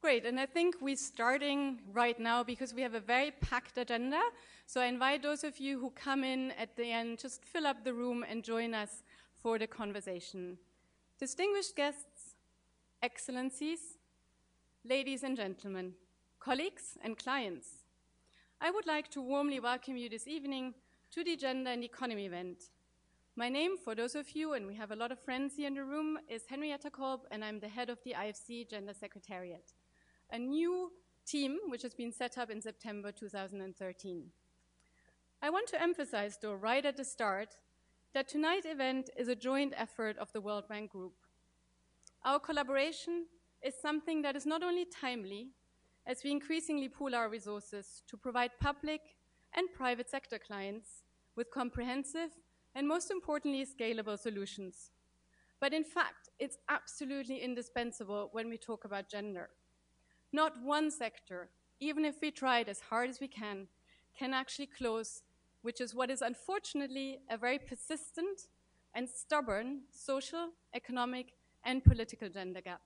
Great, and I think we're starting right now because we have a very packed agenda. So I invite those of you who come in at the end, just fill up the room and join us for the conversation. Distinguished guests, excellencies, ladies and gentlemen, colleagues and clients, I would like to warmly welcome you this evening to the Gender and Economy event. My name, for those of you, and we have a lot of friends here in the room, is Henrietta Kolb, and I'm the head of the IFC Gender Secretariat, a new team which has been set up in September 2013. I want to emphasize, though, right at the start, that tonight's event is a joint effort of the World Bank Group. Our collaboration is something that is not only timely, as we increasingly pool our resources to provide public and private sector clients with comprehensive and, most importantly, scalable solutions. But in fact, it's absolutely indispensable when we talk about gender. Not one sector, even if we tried as hard as we can actually close, which is what is unfortunately a very persistent and stubborn social, economic, and political gender gap.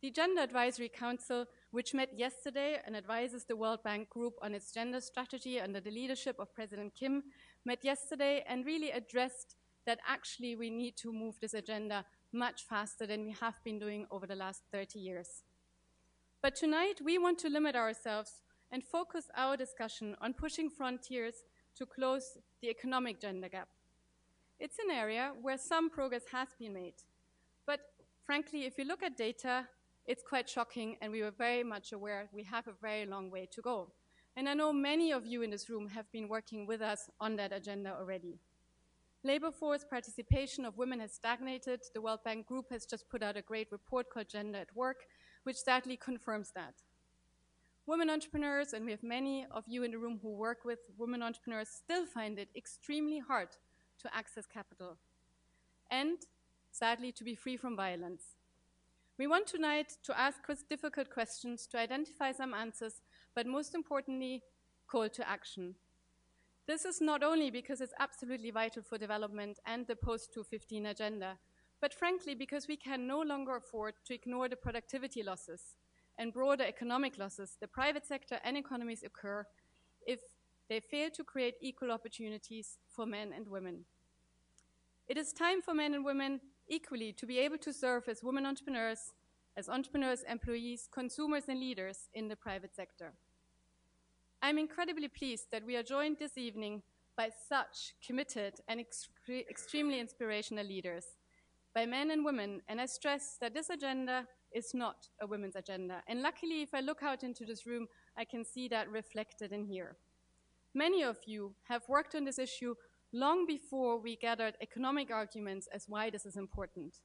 The Gender Advisory Council, which met yesterday and advises the World Bank Group on its gender strategy under the leadership of President Kim, met yesterday and really addressed that actually we need to move this agenda much faster than we have been doing over the last 30 years. But tonight, we want to limit ourselves and focus our discussion on pushing frontiers to close the economic gender gap. It's an area where some progress has been made. But frankly, if you look at data, it's quite shocking, and we were very much aware we have a very long way to go. And I know many of you in this room have been working with us on that agenda already. Labor force participation of women has stagnated. The World Bank Group has just put out a great report called Gender at Work, which sadly confirms that. Women entrepreneurs, and we have many of you in the room who work with women entrepreneurs, still find it extremely hard to access capital and, sadly, to be free from violence. We want tonight to ask difficult questions, to identify some answers, but most importantly, call to action. This is not only because it's absolutely vital for development and the post-2015 agenda, but frankly because we can no longer afford to ignore the productivity losses and broader economic losses the private sector and economies occur if they fail to create equal opportunities for men and women. It is time for men and women equally to be able to serve as women entrepreneurs, employees, consumers, and leaders in the private sector. I'm incredibly pleased that we are joined this evening by such committed and extremely inspirational leaders, by men and women, and I stress that this agenda is not a women's agenda. And luckily, if I look out into this room, I can see that reflected in here. Many of you have worked on this issue long before we gathered economic arguments as why this is important.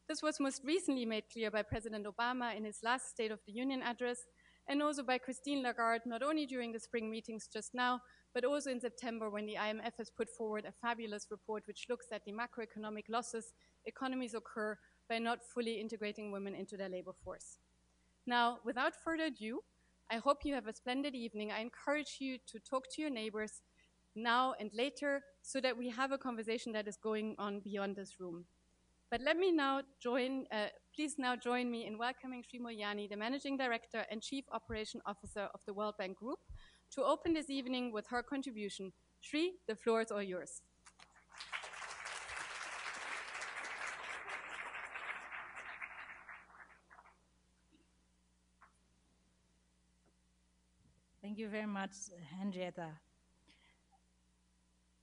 This was most recently made clear by President Obama in his last State of the Union address, and also by Christine Lagarde, not only during the spring meetings just now, but also in September when the IMF has put forward a fabulous report which looks at the macroeconomic losses economies occur by not fully integrating women into their labor force. Now, without further ado, I hope you have a splendid evening. I encourage you to talk to your neighbors now and later so that we have a conversation that is going on beyond this room. But let me now please now join me in welcoming Sherie Molyani, the Managing Director and Chief Operation Officer of the World Bank Group, to open this evening with her contribution. Sherie, the floor is all yours. Thank you very much, Henrietta.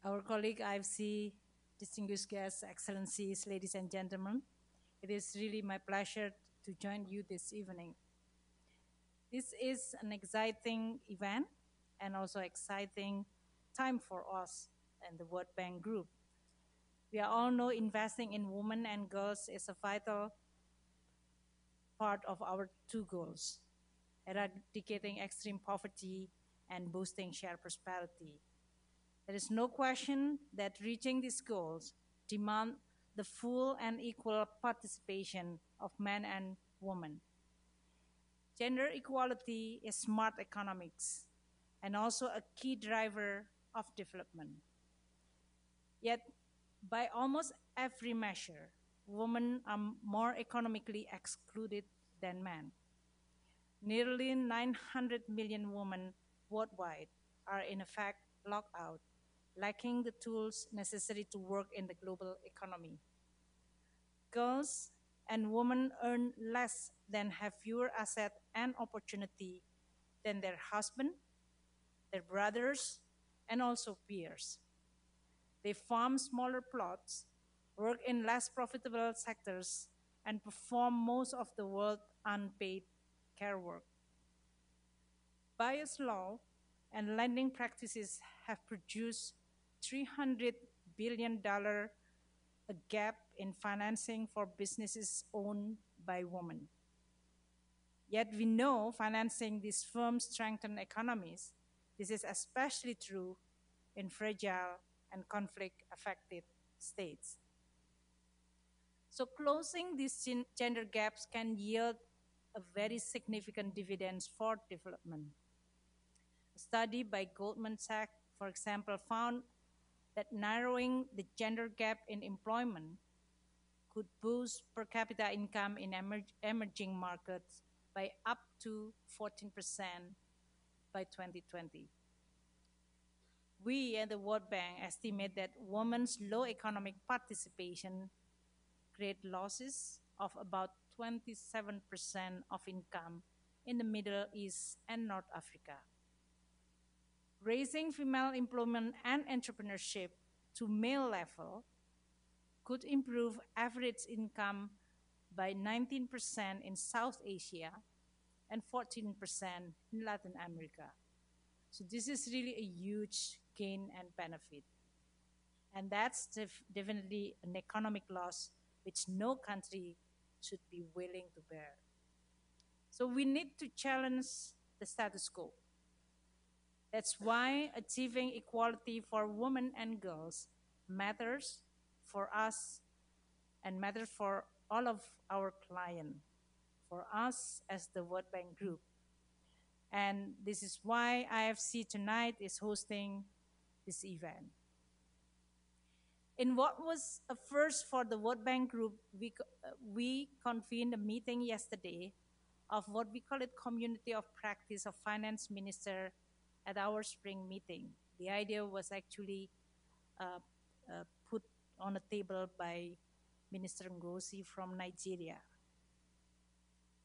Our colleague IFC, distinguished guests, excellencies, ladies and gentlemen, it is really my pleasure to join you this evening. This is an exciting event and also exciting time for us and the World Bank Group. We all know investing in women and girls is a vital part of our two goals: eradicating extreme poverty and boosting shared prosperity. There is no question that reaching these goals demand the full and equal participation of men and women. Gender equality is smart economics and also a key driver of development. Yet, by almost every measure, women are more economically excluded than men. Nearly 900 million women worldwide are in effect locked out, lacking the tools necessary to work in the global economy. Girls and women earn less than have fewer assets and opportunity than their husband, their brothers, and also peers. They farm smaller plots, work in less profitable sectors, and perform most of the world's unpaid care work. Bias law and lending practices have produced $300 billion a gap in financing for businesses owned by women. Yet we know financing these firms strengthen economies. This is especially true in fragile and conflict-affected states. So closing these gender gaps can yield a very significant dividends for development. A study by Goldman Sachs, for example, found that narrowing the gender gap in employment could boost per capita income in emerging markets by up to 14% by 2020. We at the World Bank estimate that women's low economic participation create losses of about 27% of income in the Middle East and North Africa. Raising female employment and entrepreneurship to male level could improve average income by 19% in South Asia and 14% in Latin America. So this is really a huge gain and benefit. And that's definitely an economic loss which no country should be willing to bear. So we need to challenge the status quo. That's why achieving equality for women and girls matters for us and matters for all of our clients, for us as the World Bank Group. And this is why IFC tonight is hosting this event. In what was a first for the World Bank Group, we convened a meeting yesterday of what we call it Community of Practice of Finance Minister at our spring meeting. The idea was actually put on a table by Minister Ngozi from Nigeria.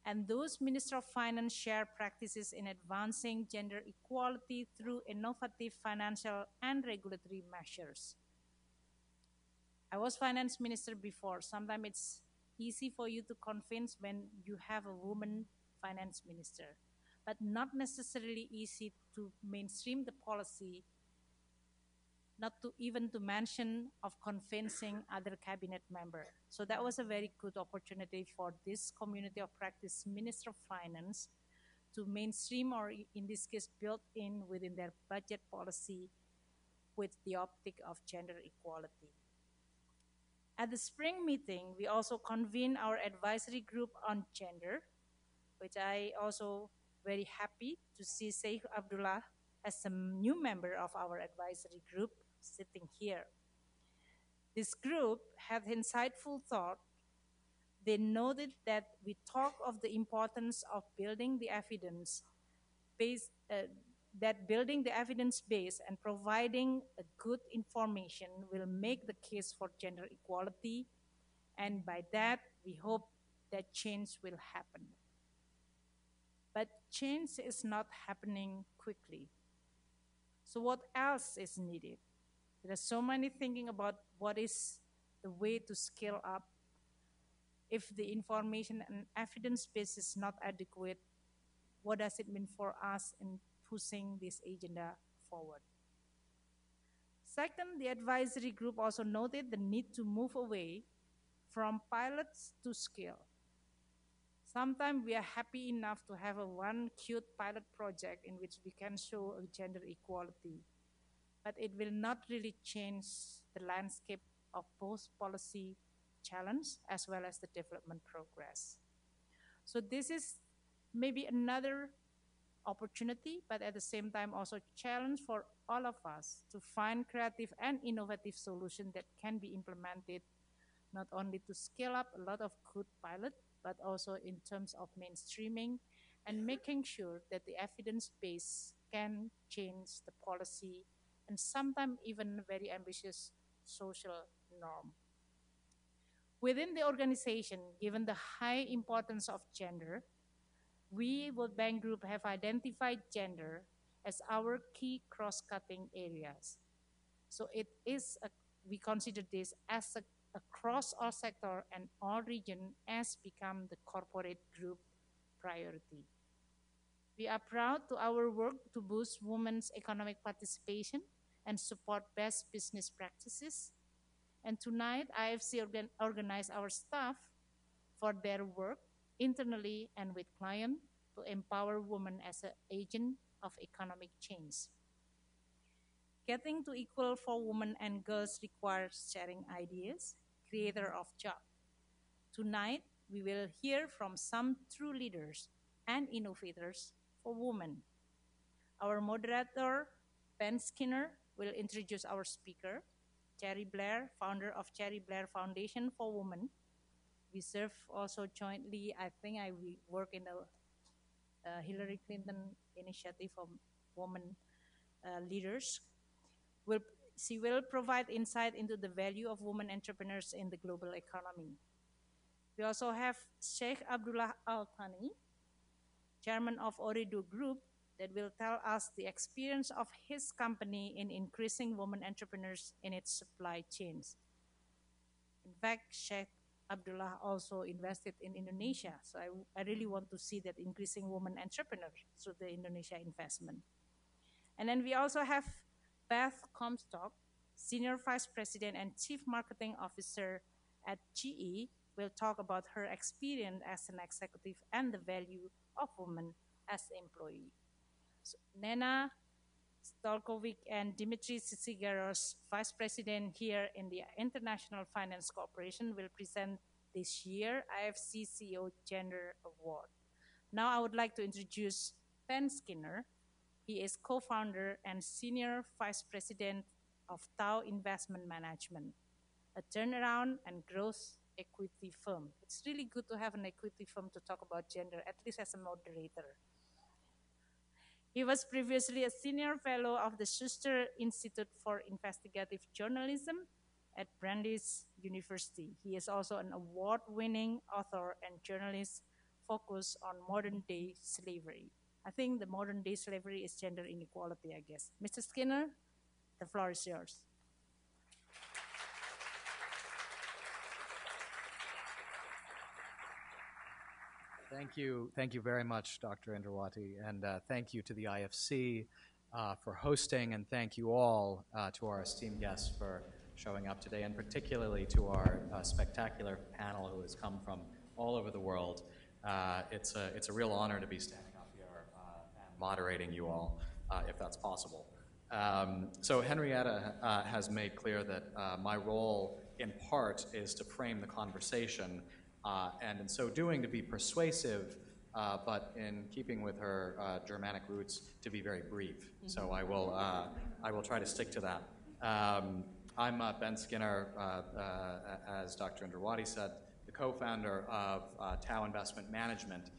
And those Minister of Finance share practices in advancing gender equality through innovative financial and regulatory measures. I was finance minister before. Sometimes it's easy for you to convince when you have a woman finance minister, but not necessarily easy to mainstream the policy, not to even to mention of convincing other cabinet member. So that was a very good opportunity for this community of practice Minister of Finance to mainstream, or in this case built in within their budget policy with the optic of gender equality. At the spring meeting, we also convened our advisory group on gender, which I also very happy to see Sheikh Abdullah as a new member of our advisory group sitting here. This group had insightful thought. They noted that we talk of the importance of building the evidence base, that building the evidence base and providing a good information will make the case for gender equality, and by that we hope that change will happen. But change is not happening quickly. So what else is needed? There are so many thinking about what is the way to scale up. If the information and evidence base is not adequate, what does it mean for us in pushing this agenda forward? Second, the advisory group also noted the need to move away from pilots to scale. Sometimes we are happy enough to have a one cute pilot project in which we can show a gender equality, but it will not really change the landscape of both policy challenge as well as the development progress. So this is maybe another opportunity, but at the same time also challenge for all of us to find creative and innovative solutions that can be implemented not only to scale up a lot of good pilots, but also in terms of mainstreaming and making sure that the evidence base can change the policy and sometimes even very ambitious social norm. Within the organization, given the high importance of gender, we, World Bank Group, have identified gender as our key cross-cutting areas. So we consider this as across all sector and all region as become the corporate group priority. We are proud to our work to boost women's economic participation and support best business practices. And tonight, IFC organized our staff for their work internally and with clients to empower women as an agent of economic change. Getting to equal for women and girls requires sharing ideas, creator of jobs. Tonight, we will hear from some true leaders and innovators for women. Our moderator, Ben Skinner, will introduce our speaker, Cherie Blair, founder of Cherie Blair Foundation for Women. We serve also jointly, we work in the Hillary Clinton Initiative for Women Leaders. She will provide insight into the value of women entrepreneurs in the global economy. We also have Sheikh Abdullah Thani, Chairman of Ooredoo Group, that will tell us the experience of his company in increasing women entrepreneurs in its supply chains. In fact, Sheikh Abdullah also invested in Indonesia, so I really want to see that increasing women entrepreneurs through the Indonesia investment. And then we also have Beth Comstock, Senior Vice President and Chief Marketing Officer at GE, will talk about her experience as an executive and the value of women as employee. So, Nena Stolkovic and Dimitri Tsitsigaros, Vice President here in the International Finance Corporation, will present this year IFC CEO Gender Award. Now I would like to introduce Ben Skinner. He is co-founder and Senior Vice President of Tao Investment Management, a turnaround and growth equity firm. It's really good to have an equity firm to talk about gender, at least as a moderator. He was previously a senior fellow of the Schuster Institute for Investigative Journalism at Brandeis University. He is also an award-winning author and journalist focused on modern-day slavery. I think the modern-day slavery is gender inequality, I guess. Mr. Skinner, the floor is yours. Thank you very much, Dr. Indrawati, and thank you to the IFC for hosting, and thank you all to our esteemed guests for showing up today, and particularly to our spectacular panel who has come from all over the world. It's a real honor to be standing up here and moderating you all, if that's possible. So Henrietta has made clear that my role, in part, is to frame the conversation, and in so doing to be persuasive, but in keeping with her Germanic roots, to be very brief. So I will try to stick to that. I'm Ben Skinner, as Dr. Indrawati said, the co-founder of Tao Investment Management.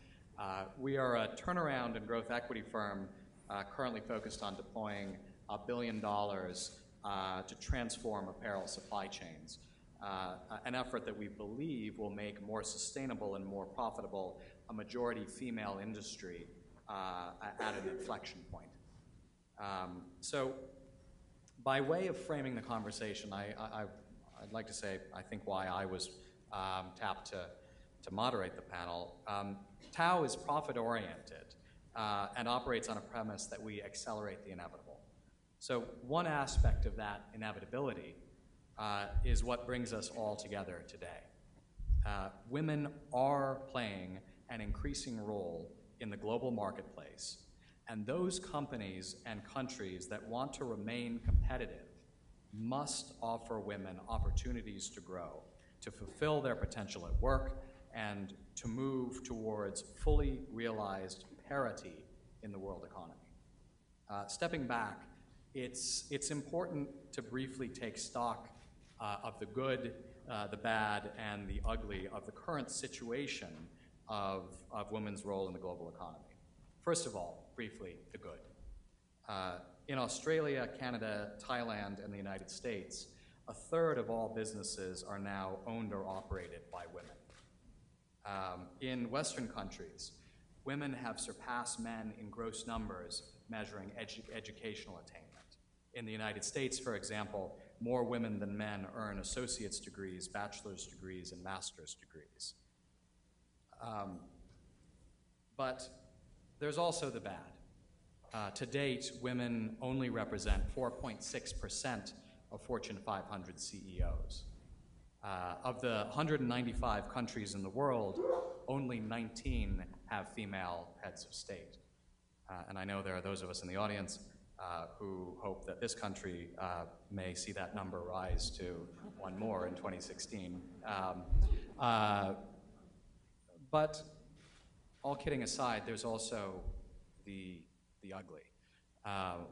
We are a turnaround and growth equity firm currently focused on deploying $1 billion to transform apparel supply chains. An effort that we believe will make more sustainable and more profitable a majority female industry at an inflection point. So by way of framing the conversation, I'd like to say, I think, why I was tapped to moderate the panel. Tao is profit-oriented and operates on a premise that we accelerate the inevitable. So one aspect of that inevitability is what brings us all together today. Women are playing an increasing role in the global marketplace, and those companies and countries that want to remain competitive must offer women opportunities to grow, to fulfill their potential at work, and to move towards fully realized parity in the world economy. Stepping back, it's important to briefly take stock of the good, the bad, and the ugly of the current situation of women's role in the global economy. First of all, briefly, the good. In Australia, Canada, Thailand, and the United States, a third of all businesses are now owned or operated by women. In Western countries, women have surpassed men in gross numbers measuring educational attainment. In the United States, for example, more women than men earn associate's degrees, bachelor's degrees, and master's degrees. But there's also the bad. To date, women only represent 4.6% of Fortune 500 CEOs. Of the 195 countries in the world, only 19 have female heads of state. And I know there are those of us in the audience who hope that this country may see that number rise to one more in 2016. But all kidding aside, there's also the ugly.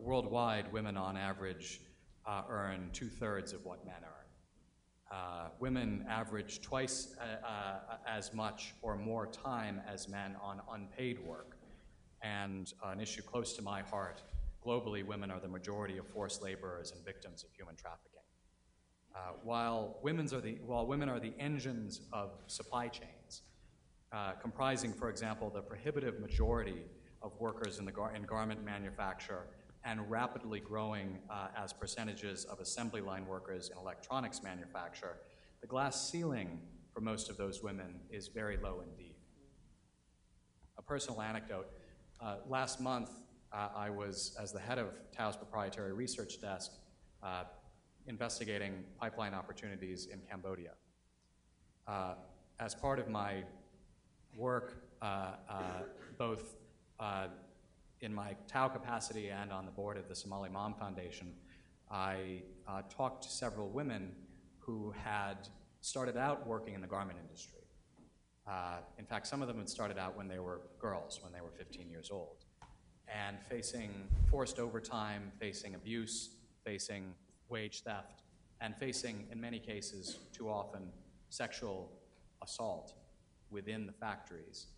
Worldwide, women on average earn 2/3 of what men earn. Women average twice as much or more time as men on unpaid work. And an issue close to my heart, globally, women are the majority of forced laborers and victims of human trafficking. While women are the engines of supply chains, comprising, for example, the prohibitive majority of workers in garment manufacture and rapidly growing as percentages of assembly line workers in electronics manufacture, the glass ceiling for most of those women is very low indeed. A personal anecdote, last month I was, as the head of Tao's proprietary research desk, investigating pipeline opportunities in Cambodia. As part of my work, both in my Tao capacity and on the board of the Somali Mom Foundation, I talked to several women who had started out working in the garment industry. In fact, some of them had started out when they were girls, when they were 15 years old, and facing forced overtime, facing abuse, facing wage theft, and facing, in many cases, too often, sexual assault within the factories.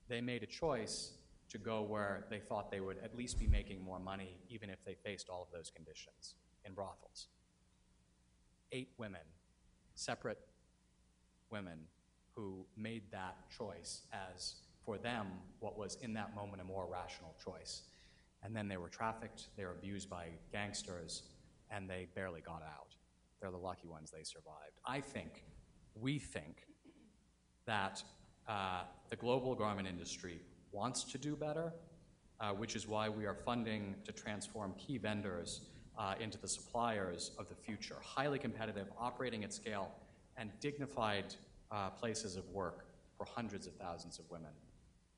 They made a choice to go where they thought they would at least be making more money, even if they faced all of those conditions, in brothels. 8 women, separate women, who made that choice as, for them, what was in that moment a more rational choice. And then they were trafficked, they were abused by gangsters, and they barely got out. They're the lucky ones, they survived. We think that the global garment industry wants to do better, which is why we are funding to transform key vendors into the suppliers of the future, highly competitive, operating at scale, and dignified places of work for hundreds of thousands of women.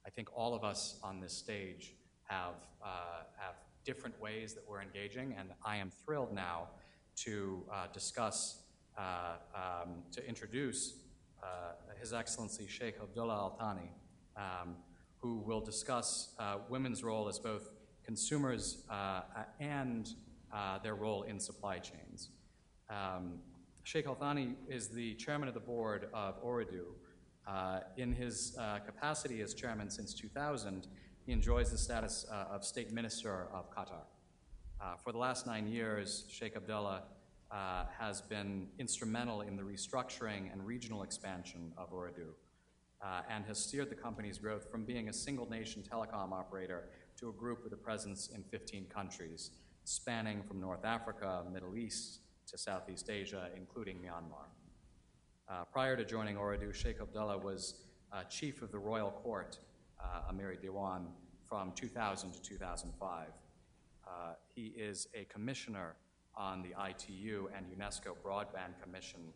I think all of us on this stage have different ways that we're engaging, and I am thrilled now to introduce His Excellency Sheikh Abdullah Al-Thani, who will discuss women's role as both consumers and their role in supply chains. Sheikh Al-Thani is the chairman of the board of Ooredoo. In his capacity as chairman since 2000, he enjoys the status of state minister of Qatar. For the last 9 years, Sheikh Abdullah has been instrumental in the restructuring and regional expansion of Ooredoo, and has steered the company's growth from being a single nation telecom operator to a group with a presence in 15 countries, spanning from North Africa, Middle East, to Southeast Asia, including Myanmar. Prior to joining Ooredoo, Sheikh Abdullah was chief of the Royal Court, Amiri Diwan, from 2000 to 2005. He is a commissioner on the ITU and UNESCO Broadband Commission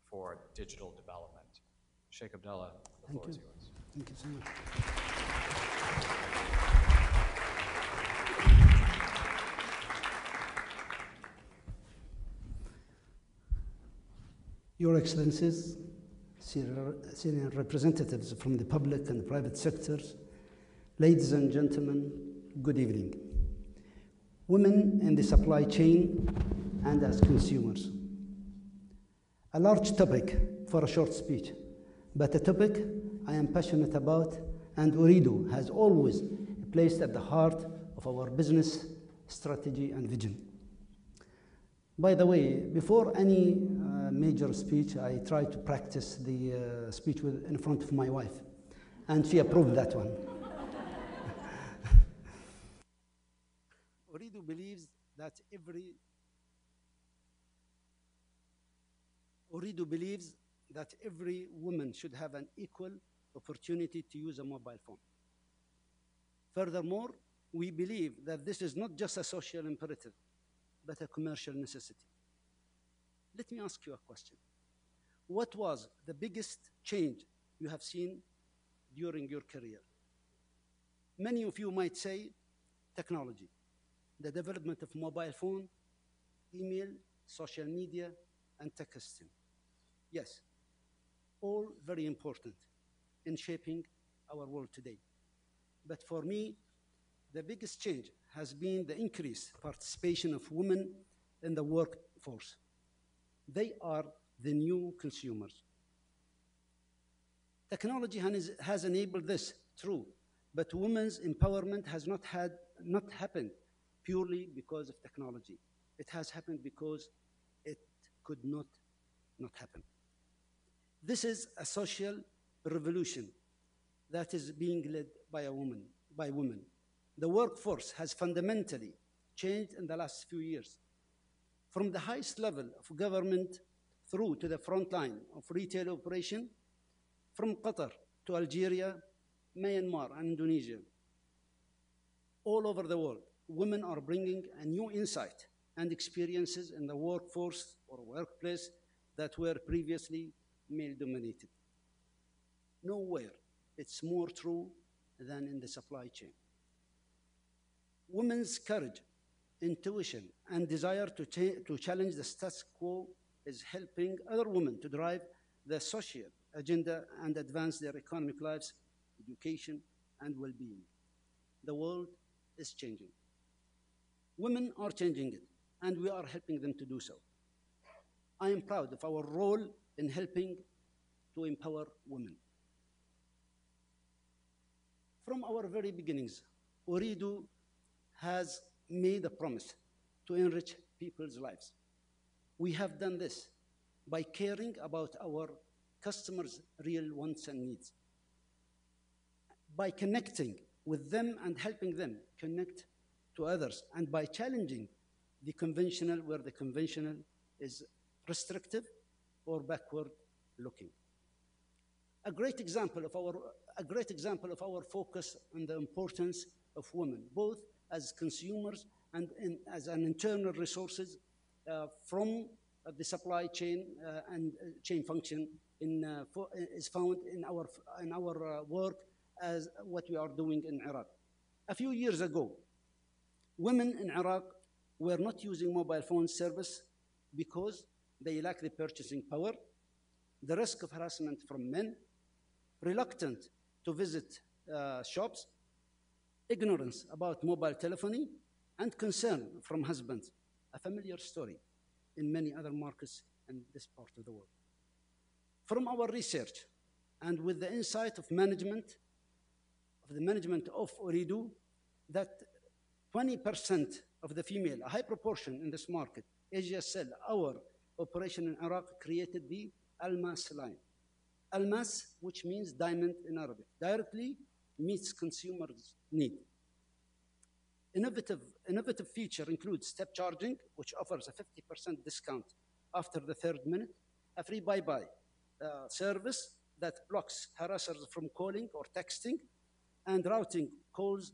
for Digital Development. Sheikh Abdullah, the floor is yours. Thank you so much. Your Excellencies, senior representatives from the public and private sectors, ladies and gentlemen, good evening. Women in the supply chain and as consumers. A large topic for a short speech, but a topic I am passionate about, and Ooredoo has always placed at the heart of our business strategy and vision. By the way, before any major speech, I try to practice the speech in front of my wife, and she approved that one. Ooredoo believes that every woman should have an equal opportunity to use a mobile phone. Furthermore, we believe that this is not just a social imperative, but a commercial necessity. Let me ask you a question. What was the biggest change you have seen during your career? Many of you might say technology, the development of mobile phone, email, social media, and texting. Yes, all very important in shaping our world today. But for me, the biggest change has been the increased participation of women in the workforce. They are the new consumers. Technology has enabled this, true, but women's empowerment has not happened purely because of technology. It has happened because it could not happen. This is a social revolution that is being led by women. The workforce has fundamentally changed in the last few years. From the highest level of government through to the front line of retail operation, from Qatar to Algeria, Myanmar, and Indonesia. All over the world, women are bringing a new insight and experiences in the workforce or workplace that were previously male-dominated. Nowhere it's more true than in the supply chain. Women's courage, intuition, and desire to challenge the status quo is helping other women to drive the social agenda and advance their economic lives, education, and well-being. The world is changing. Women are changing it, and we are helping them to do so. I am proud of our role in helping to empower women. From our very beginnings, Ooredoo has made a promise to enrich people's lives. We have done this by caring about our customers' real wants and needs, by connecting with them and helping them connect to others, and by challenging the conventional where the conventional is restrictive or backward-looking. A great example of our focus on the importance of women, both as consumers and as an internal resources from the supply chain and chain function is found in our work as what we are doing in Iraq. A few years ago, women in Iraq were not using mobile phone service because they lack the purchasing power, the risk of harassment from men, reluctant to visit shops, ignorance about mobile telephony, and concern from husbands, a familiar story in many other markets in this part of the world. From our research, and with the insight of the management of Ooredoo, that 20% of the female, a high proportion in this market, Asia Cell, our operation in Iraq, created the Almas line. Almas, which means diamond in Arabic, directly meets consumers' need. Innovative feature includes step charging, which offers a 50% discount after the third minute, a free bye-bye service that blocks harassers from calling or texting, and routing calls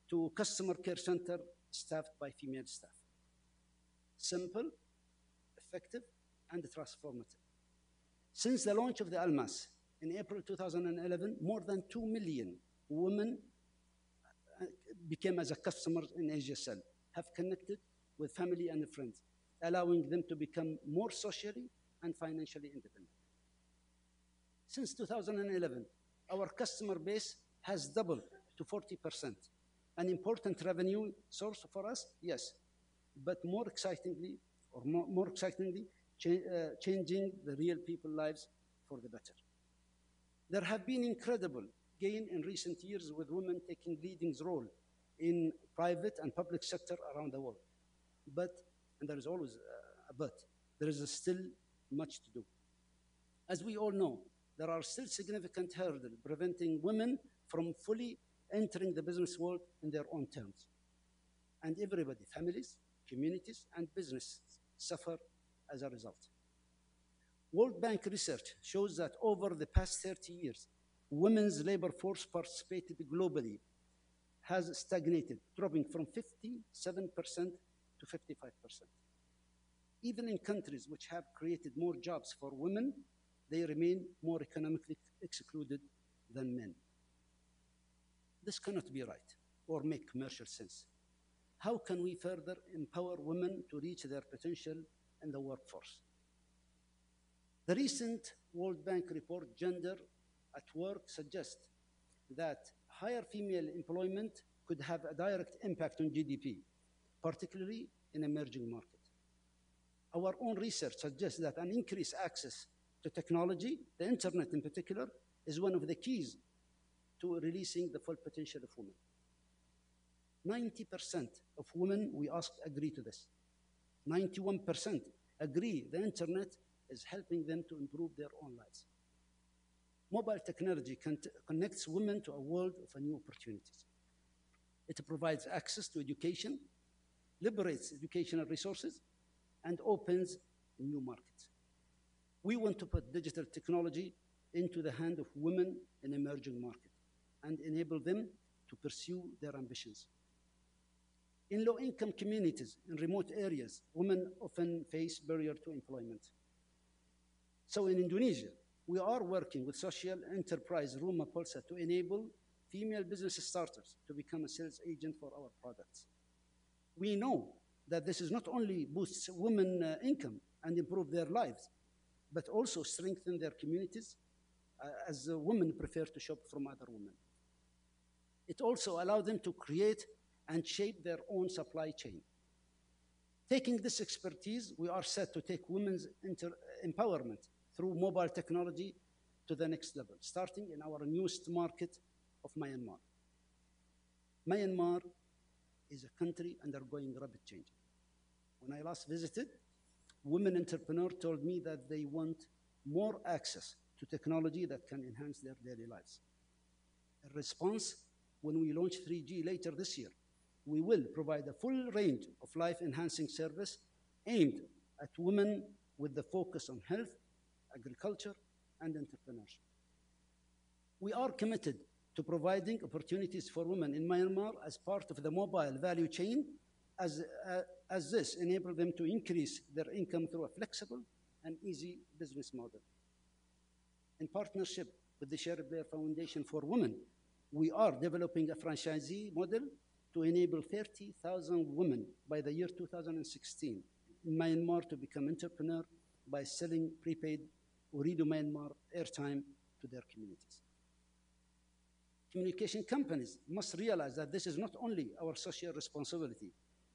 to customer care center staffed by female staff. Simple, effective, and transformative. Since the launch of the Almas in April 2011, more than 2 million women became as a customers in Asia Cell, have connected with family and friends, allowing them to become more socially and financially independent. Since 2011, our customer base has doubled to 40%. An important revenue source for us, yes, but more excitingly, changing the real people's lives for the better. There have been incredible gain in recent years with women taking leading role in private and public sector around the world. But, and there is always a but, there is still much to do. As we all know, there are still significant hurdles preventing women from fully entering the business world in their own terms. And everybody, families, communities, and businesses suffer as a result. World Bank research shows that over the past 30 years, women's labor force participated globally has stagnated, dropping from 57% to 55%. Even in countries which have created more jobs for women, they remain more economically excluded than men. This cannot be right or make commercial sense. How can we further empower women to reach their potential in the workforce? The recent World Bank report, Gender at Work, suggests that higher female employment could have a direct impact on GDP, particularly in emerging markets. Our own research suggests that an increased access to technology, the internet in particular, is one of the keys to releasing the full potential of women. 90% of women we asked agree to this. 91% agree the internet is helping them to improve their own lives. Mobile technology connects women to a world of new opportunities. It provides access to education, liberates educational resources, and opens new markets. We want to put digital technology into the hand of women in emerging markets and enable them to pursue their ambitions. In low-income communities, in remote areas, women often face barriers to employment. So in Indonesia, we are working with social enterprise Rumah Pulsa to enable female business starters to become a sales agent for our products. We know that this is not only boosts women's income and improve their lives, but also strengthen their communities as women prefer to shop from other women. It also allows them to create and shape their own supply chain. Taking this expertise, we are set to take women's empowerment through mobile technology to the next level, starting in our newest market of Myanmar. Myanmar is a country undergoing rapid change. When I last visited, women entrepreneurs told me that they want more access to technology that can enhance their daily lives. In response, when we launch 3G later this year, we will provide a full range of life-enhancing service aimed at women with the focus on health, agriculture, and entrepreneurship. We are committed to providing opportunities for women in Myanmar as part of the mobile value chain, as this enables them to increase their income through a flexible and easy business model. In partnership with the Cherie Blair Foundation for Women, we are developing a franchisee model to enable 30,000 women by the year 2016 in Myanmar to become entrepreneurs by selling prepaid Ooredoo Myanmar airtime to their communities. Communication companies must realize that this is not only our social responsibility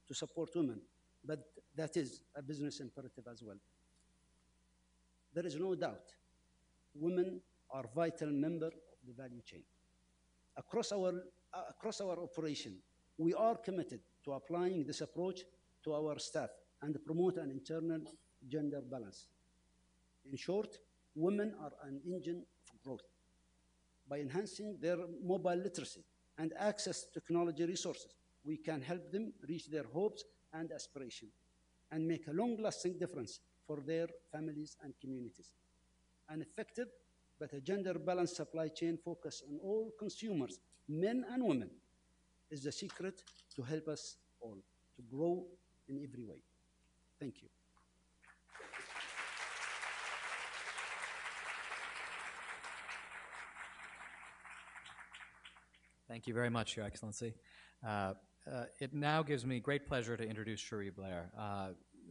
to support women, but that is a business imperative as well. There is no doubt women are vital members of the value chain. Across our operation, we are committed to applying this approach to our staff and promote an internal gender balance. In short, women are an engine of growth. By enhancing their mobile literacy and access to technology resources, we can help them reach their hopes and aspirations and make a long-lasting difference for their families and communities. An effective but a gender-balanced supply chain focused on all consumers, men and women, is the secret to help us all to grow in every way. Thank you. Thank you very much, Your Excellency. It now gives me great pleasure to introduce Cherie Blair.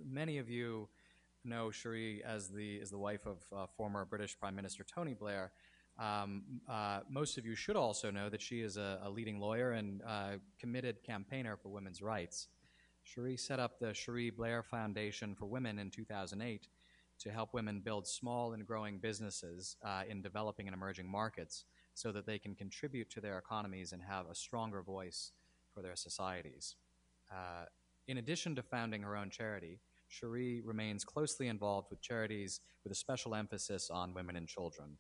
Many of you know Cherie as the wife of former British Prime Minister Tony Blair. Most of you should also know that she is a leading lawyer and committed campaigner for women's rights. Cherie set up the Cherie Blair Foundation for Women in 2008 to help women build small and growing businesses in developing and emerging markets so that they can contribute to their economies and have a stronger voice for their societies. In addition to founding her own charity, Cherie remains closely involved with charities with a special emphasis on women and children.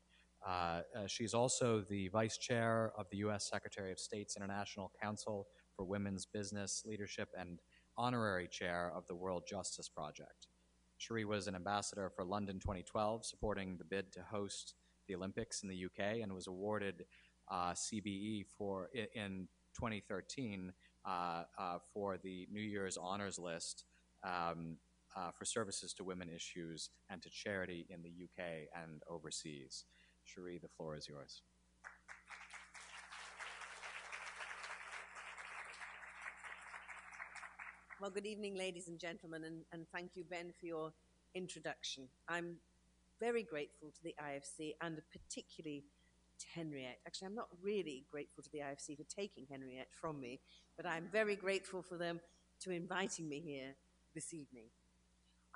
She's also the vice chair of the U.S. Secretary of State's International Council for Women's Business Leadership and honorary chair of the World Justice Project. Cherie was an ambassador for London 2012, supporting the bid to host the Olympics in the UK, and was awarded CBE in 2013 for the New Year's Honors List for services to women issues and to charity in the UK and overseas. Cherie, the floor is yours. Well, good evening, ladies and gentlemen, and thank you, Ben, for your introduction. I'm very grateful to the IFC and particularly to Henriette. Actually, I'm not really grateful to the IFC for taking Henriette from me, but I'm very grateful for them to inviting me here this evening.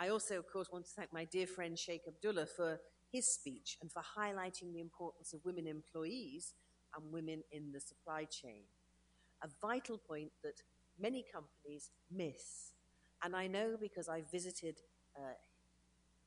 I also, of course, want to thank my dear friend Sheikh Abdullah for his speech and for highlighting the importance of women employees and women in the supply chain, a vital point that many companies miss. And I know, because I visited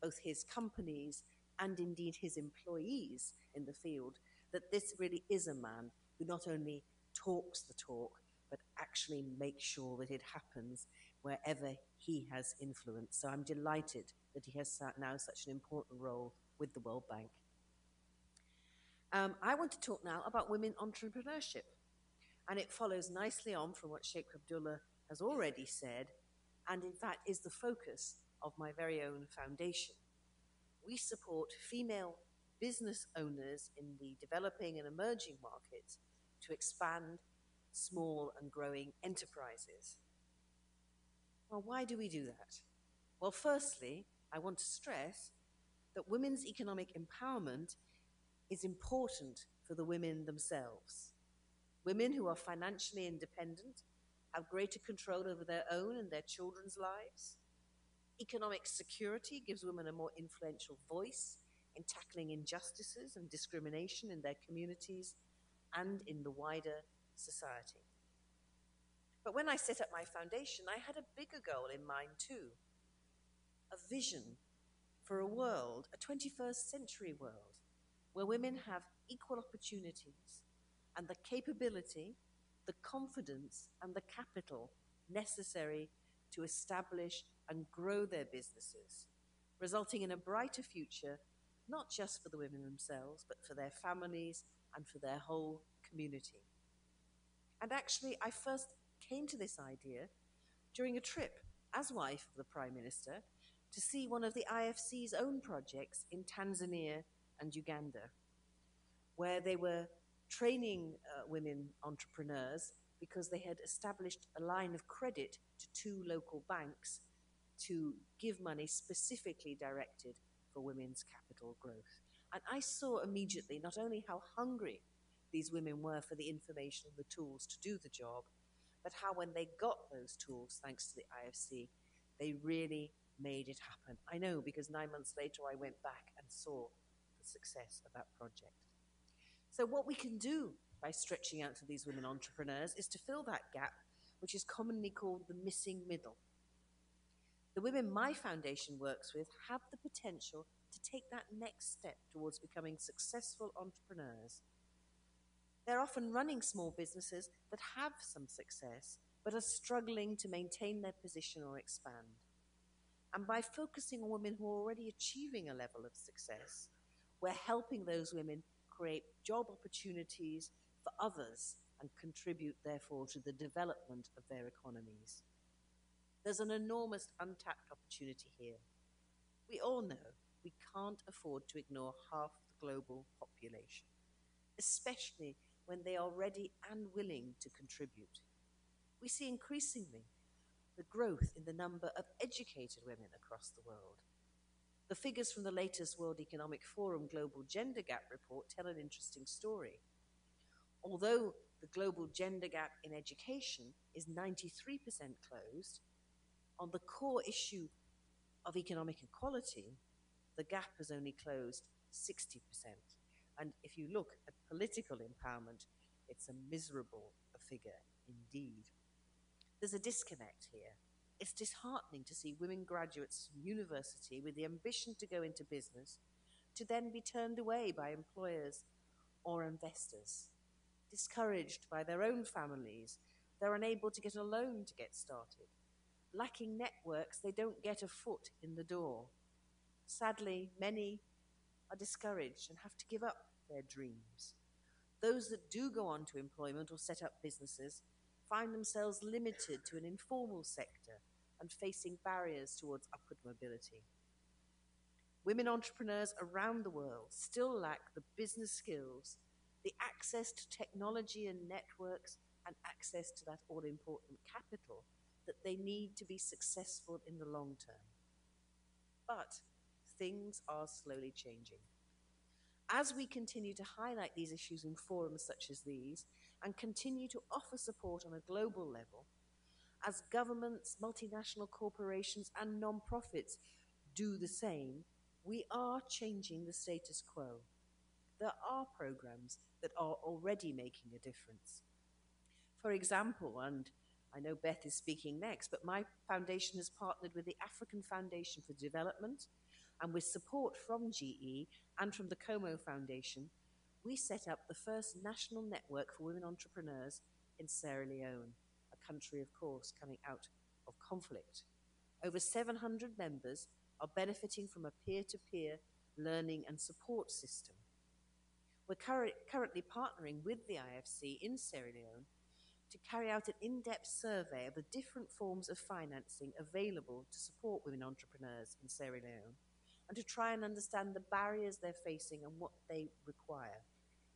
both his companies and indeed his employees in the field, that this really is a man who not only talks the talk, but actually makes sure that it happens wherever he has influence. So I'm delighted that he has now such an important role with the World Bank. I want to talk now about women entrepreneurship. And it follows nicely on from what Sheikh Abdullah has already said, and in fact is the focus of my very own foundation. We support female business owners in the developing and emerging markets to expand small and growing enterprises. Well, why do we do that? Well, firstly, I want to stress that women's economic empowerment is important for the women themselves. Women who are financially independent have greater control over their own and their children's lives. Economic security gives women a more influential voice in tackling injustices and discrimination in their communities and in the wider society. But when I set up my foundation, I had a bigger goal in mind too, a vision for a world, a 21st century world, where women have equal opportunities and the capability, the confidence, and the capital necessary to establish and grow their businesses, resulting in a brighter future, not just for the women themselves, but for their families and for their whole community. And actually, I first came to this idea during a trip as wife of the Prime Minister to see one of the IFC's own projects in Tanzania and Uganda, where they were training women entrepreneurs because they had established a line of credit to 2 local banks to give money specifically directed for women's capital growth. And I saw immediately not only how hungry these women were for the information and the tools to do the job, but how when they got those tools, thanks to the IFC, they really made it happen. I know, because 9 months later I went back and saw the success of that project. So what we can do by stretching out to these women entrepreneurs is to fill that gap, which is commonly called the missing middle. The women my foundation works with have the potential to take that next step towards becoming successful entrepreneurs. They're often running small businesses that have some success, but are struggling to maintain their position or expand. And by focusing on women who are already achieving a level of success, we're helping those women create job opportunities for others and contribute, therefore, to the development of their economies. There's an enormous untapped opportunity here. We all know we can't afford to ignore half the global population, especially when they are ready and willing to contribute. We see increasingly the growth in the number of educated women across the world. The figures from the latest World Economic Forum Global Gender Gap report tell an interesting story. Although the global gender gap in education is 93% closed, on the core issue of economic equality, the gap has only closed 60%. And if you look at political empowerment, it's a miserable figure indeed. There's a disconnect here. It's disheartening to see women graduates from university with the ambition to go into business to then be turned away by employers or investors. Discouraged by their own families, they're unable to get a loan to get started. Lacking networks, they don't get a foot in the door. Sadly, many are discouraged and have to give up their dreams. Those that do go on to employment or set up businesses find themselves limited to an informal sector and facing barriers towards upward mobility. Women entrepreneurs around the world still lack the business skills, the access to technology and networks, and access to that all-important capital that they need to be successful in the long term. But things are slowly changing. As we continue to highlight these issues in forums such as these and continue to offer support on a global level, as governments, multinational corporations, and non-profits do the same, we are changing the status quo. There are programs that are already making a difference. For example, and I know Beth is speaking next, but my foundation has partnered with the African Foundation for Development, and with support from GE and from the Como Foundation, we set up the first national network for women entrepreneurs in Sierra Leone, a country, of course, coming out of conflict. Over 700 members are benefiting from a peer-to-peer learning and support system. We're currently partnering with the IFC in Sierra Leone to carry out an in-depth survey of the different forms of financing available to support women entrepreneurs in Sierra Leone, and to try and understand the barriers they're facing and what they require.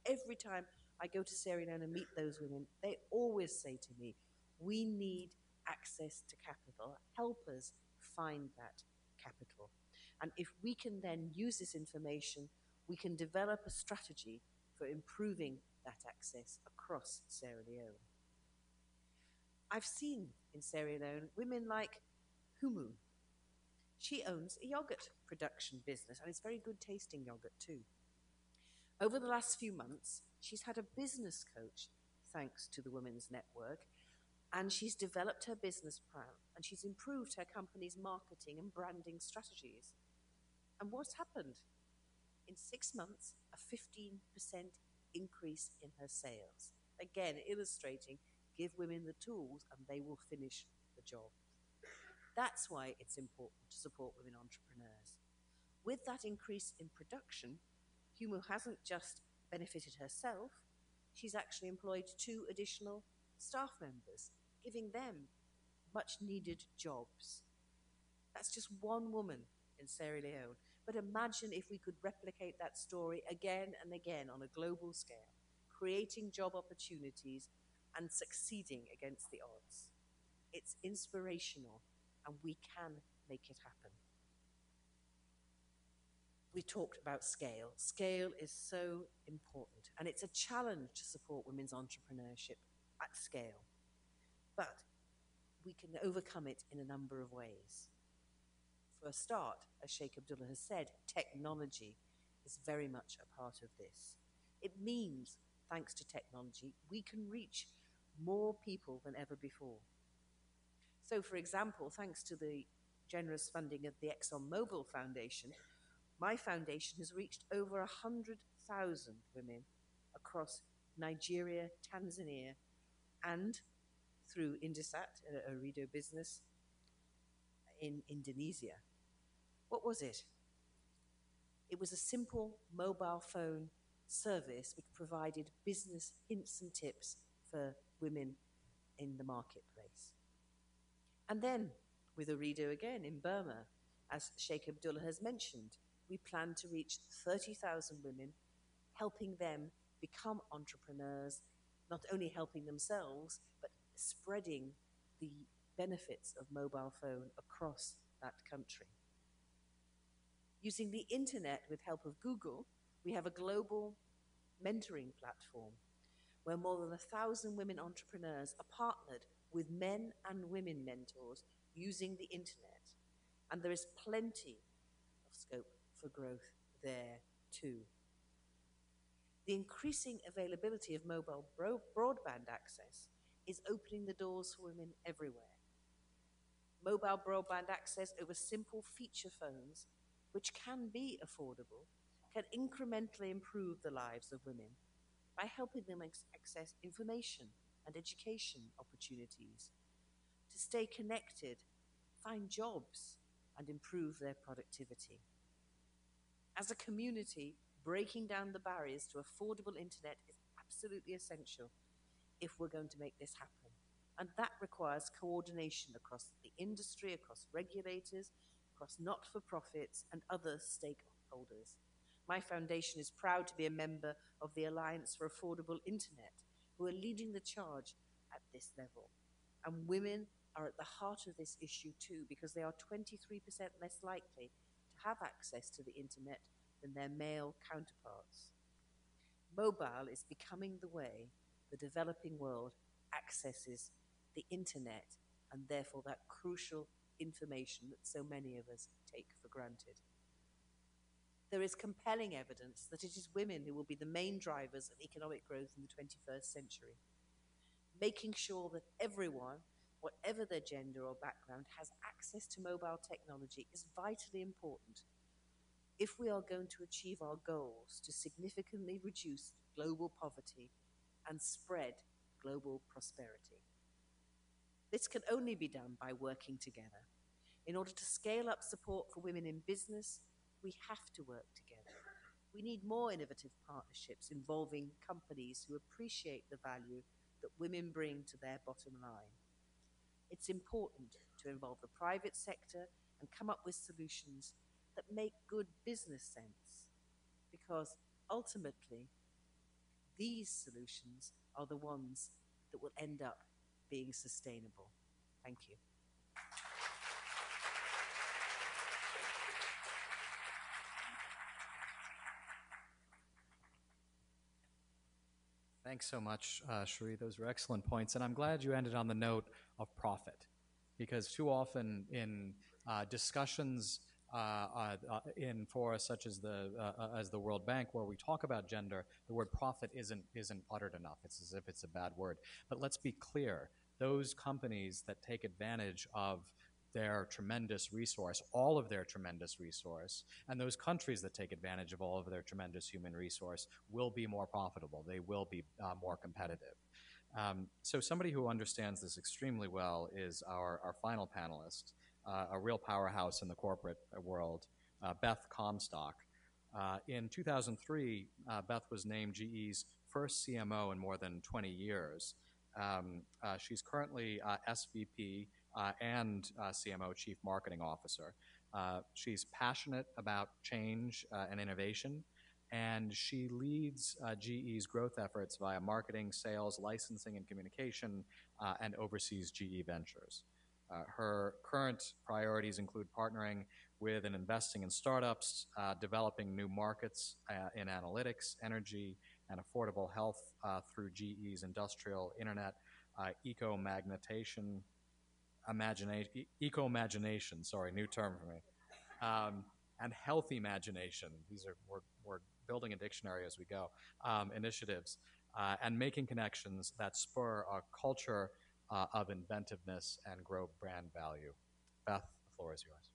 Every time I go to Sierra Leone and meet those women, they always say to me, we need access to capital. Help us find that capital. And if we can then use this information, we can develop a strategy for improving that access across Sierra Leone. I've seen in Sierra Leone women like Humu. She owns a yogurt production business, and it's very good tasting yogurt too. Over the last few months, she's had a business coach thanks to the Women's Network, and she's developed her business plan, and she's improved her company's marketing and branding strategies. And what's happened? In 6 months, a 15% increase in her sales. Again, illustrating, give women the tools and they will finish the job. That's why it's important to support women entrepreneurs. With that increase in production, Humu hasn't just benefited herself, she's actually employed 2 additional staff members, giving them much needed jobs. That's just one woman in Sierra Leone. But imagine if we could replicate that story again and again on a global scale, creating job opportunities and succeeding against the odds. It's inspirational, and we can make it happen. We talked about scale. Scale is so important, and it's a challenge to support women's entrepreneurship at scale. But we can overcome it in a number of ways. For a start, as Sheikh Abdullah has said, technology is very much a part of this. It means, thanks to technology, we can reach more people than ever before. So, for example, thanks to the generous funding of the ExxonMobil Foundation, my foundation has reached over 100,000 women across Nigeria, Tanzania, and through Indosat, a Ooredoo business, in Indonesia. What was it? It was a simple mobile phone service which provided business hints and tips for women in the marketplace. And then, with Ooredoo again in Burma, as Sheikh Abdullah has mentioned, we plan to reach 30,000 women, helping them become entrepreneurs, not only helping themselves, but spreading the benefits of mobile phone across that country. Using the internet with help of Google, we have a global mentoring platform where more than 1,000 women entrepreneurs are partnered with men and women mentors using the internet. And there is plenty of scope for growth there too. The increasing availability of mobile broadband access is opening the doors for women everywhere. Mobile broadband access over simple feature phones, which can be affordable, can incrementally improve the lives of women by helping them access information and education opportunities, to stay connected, find jobs, and improve their productivity. As a community, breaking down the barriers to affordable internet is absolutely essential if we're going to make this happen. And that requires coordination across the industry, across regulators, across not-for-profits and other stakeholders. My foundation is proud to be a member of the Alliance for Affordable Internet, who are leading the charge at this level. And women are at the heart of this issue too, because they are 23% less likely to have access to the internet than their male counterparts. Mobile is becoming the way the developing world accesses the internet and therefore that crucial information that so many of us take for granted. There is compelling evidence that it is women who will be the main drivers of economic growth in the 21st century. Making sure that everyone, whatever their gender or background, has access to mobile technology is vitally important if we are going to achieve our goals to significantly reduce global poverty and spread global prosperity. This can only be done by working together. In order to scale up support for women in business, we have to work together. We need more innovative partnerships involving companies who appreciate the value that women bring to their bottom line. It's important to involve the private sector and come up with solutions that make good business sense, because ultimately, these solutions are the ones that will end up being sustainable. Thank you. Thanks so much, Cherie. Those were excellent points. And I'm glad you ended on the note of profit, because too often in discussions in forums such as the World Bank, where we talk about gender, the word profit isn't uttered enough. It's as if it's a bad word. But let's be clear. Those companies that take advantage of their tremendous resource, all of their tremendous resource, and those countries that take advantage of all of their tremendous human resource will be more profitable. They will be more competitive. So somebody who understands this extremely well is our final panelist, a real powerhouse in the corporate world, Beth Comstock. In 2003, Beth was named GE's first CMO in more than 20 years. She's currently SVP and CMO, Chief Marketing Officer. She's passionate about change and innovation, and she leads GE's growth efforts via marketing, sales, licensing, and communication, and oversees GE Ventures. Her current priorities include partnering with and investing in startups, developing new markets in analytics, energy, and affordable health through GE's industrial internet, eco-imagination, sorry, new term for me, and health imagination. These are, we're building a dictionary as we go, initiatives, and making connections that spur a culture of inventiveness and grow brand value. Beth, the floor is yours.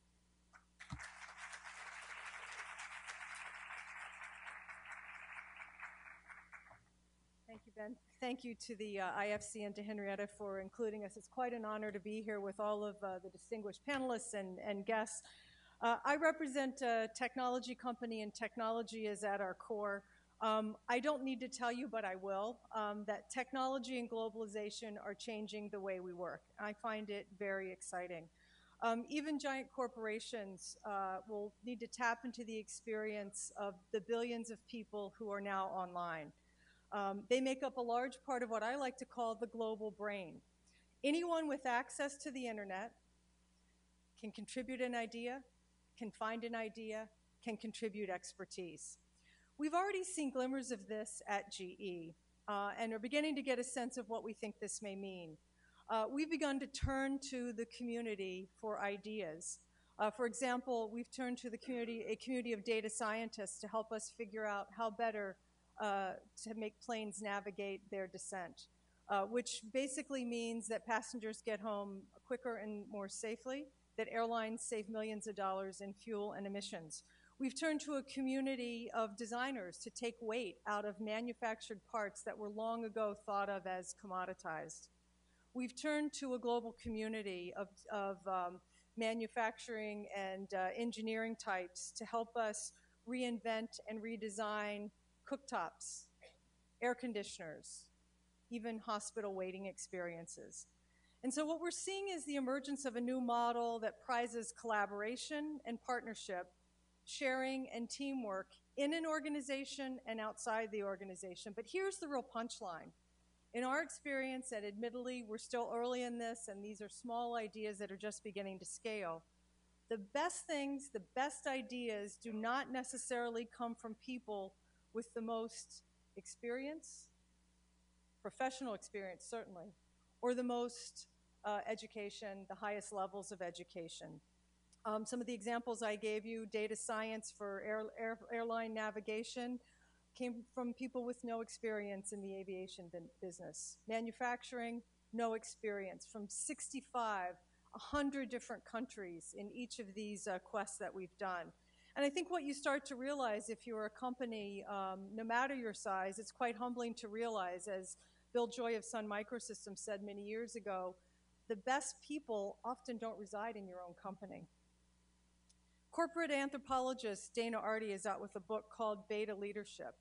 Thank you, Ben. Thank you to the IFC and to Henrietta for including us. It's quite an honor to be here with all of the distinguished panelists and guests. I represent a technology company, and technology is at our core. I don't need to tell you, but I will, that technology and globalization are changing the way we work. I find it very exciting. Even giant corporations will need to tap into the experience of the billions of people who are now online. They make up a large part of what I like to call the global brain. Anyone with access to the internet can contribute an idea, can find an idea, can contribute expertise. We've already seen glimmers of this at GE and are beginning to get a sense of what we think this may mean. We've begun to turn to the community for ideas. For example, we've turned to the community, a community of data scientists, to help us figure out how better to make planes navigate their descent. which basically means that passengers get home quicker and more safely, that airlines save millions of dollars in fuel and emissions. We've turned to a community of designers to take weight out of manufactured parts that were long ago thought of as commoditized. We've turned to a global community of manufacturing and engineering types to help us reinvent and redesign cooktops, air conditioners, even hospital waiting experiences. And so what we're seeing is the emergence of a new model that prizes collaboration and partnership, sharing and teamwork in an organization and outside the organization. But here's the real punchline. In our experience, and admittedly, we're still early in this, and these are small ideas that are just beginning to scale, the best things, the best ideas do not necessarily come from people with the most experience, professional experience certainly, or the most education, the highest levels of education. Some of the examples I gave you, data science for airline navigation, came from people with no experience in the aviation business. Manufacturing, no experience, from 65, 100 different countries in each of these quests that we've done. And I think what you start to realize if you're a company, no matter your size, it's quite humbling to realize, as Bill Joy of Sun Microsystems said many years ago, the best people often don't reside in your own company. Corporate anthropologist Dana Arty is out with a book called Beta Leadership.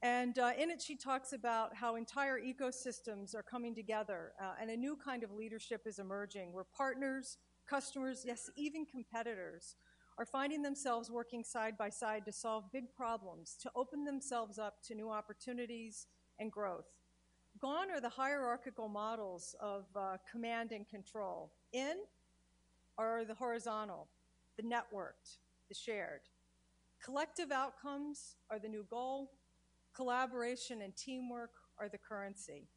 And in it, she talks about how entire ecosystems are coming together and a new kind of leadership is emerging where partners, customers, yes, even competitors are finding themselves working side by side to solve big problems, to open themselves up to new opportunities and growth. Gone are the hierarchical models of command and control. In are the horizontal, the networked, the shared. Collective outcomes are the new goal. Collaboration and teamwork are the currency.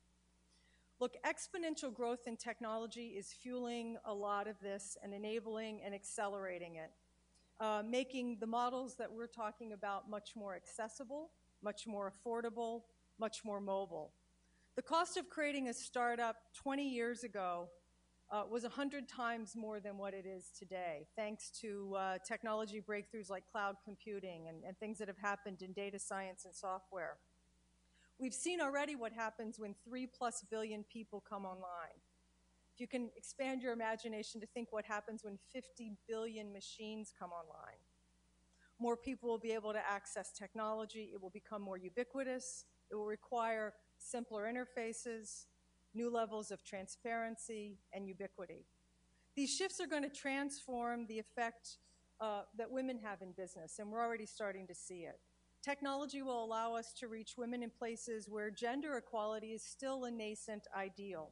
Look, exponential growth in technology is fueling a lot of this and enabling and accelerating it, making the models that we're talking about much more accessible, much more affordable, much more mobile. The cost of creating a startup 20 years ago was 100 times more than what it is today, thanks to technology breakthroughs like cloud computing and things that have happened in data science and software. We've seen already what happens when 3+ billion people come online. If you can expand your imagination to think what happens when 50 billion machines come online. More people will be able to access technology. It will become more ubiquitous. It will require simpler interfaces, new levels of transparency and ubiquity. These shifts are going to transform the effect that women have in business, and we're already starting to see it. Technology will allow us to reach women in places where gender equality is still a nascent ideal.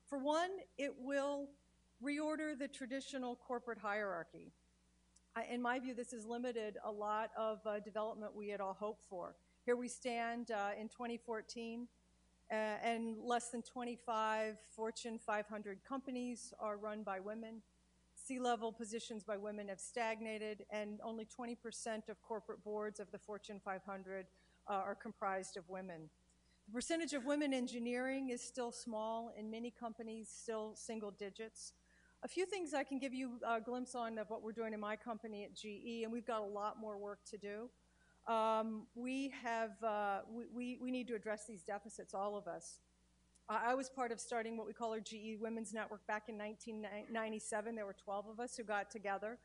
For one, it will reorder the traditional corporate hierarchy. In my view, this has limited a lot of development we had all hoped for. Here we stand in 2014, and less than 25 Fortune 500 companies are run by women. C-level positions by women have stagnated, and only 20% of corporate boards of the Fortune 500 are comprised of women. The percentage of women in engineering is still small, in many companies still single digits. A few things I can give you a glimpse on of what we're doing in my company at GE, and we've got a lot more work to do. We need to address these deficits, all of us. I was part of starting what we call our GE Women's Network back in 1997. There were 12 of us who got together.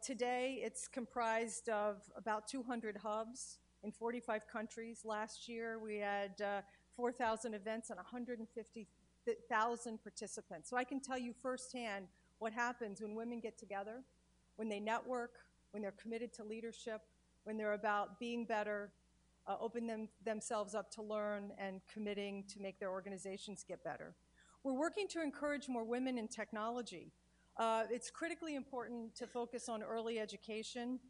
Today, it's comprised of about 200 hubs in 45 countries. Last year, we had 4,000 events and 150,000 participants. So I can tell you firsthand what happens when women get together, when they network, when they're committed to leadership, when they're about being better, opening themselves up to learn, and committing to make their organizations get better. We're working to encourage more women in technology. It's critically important to focus on early education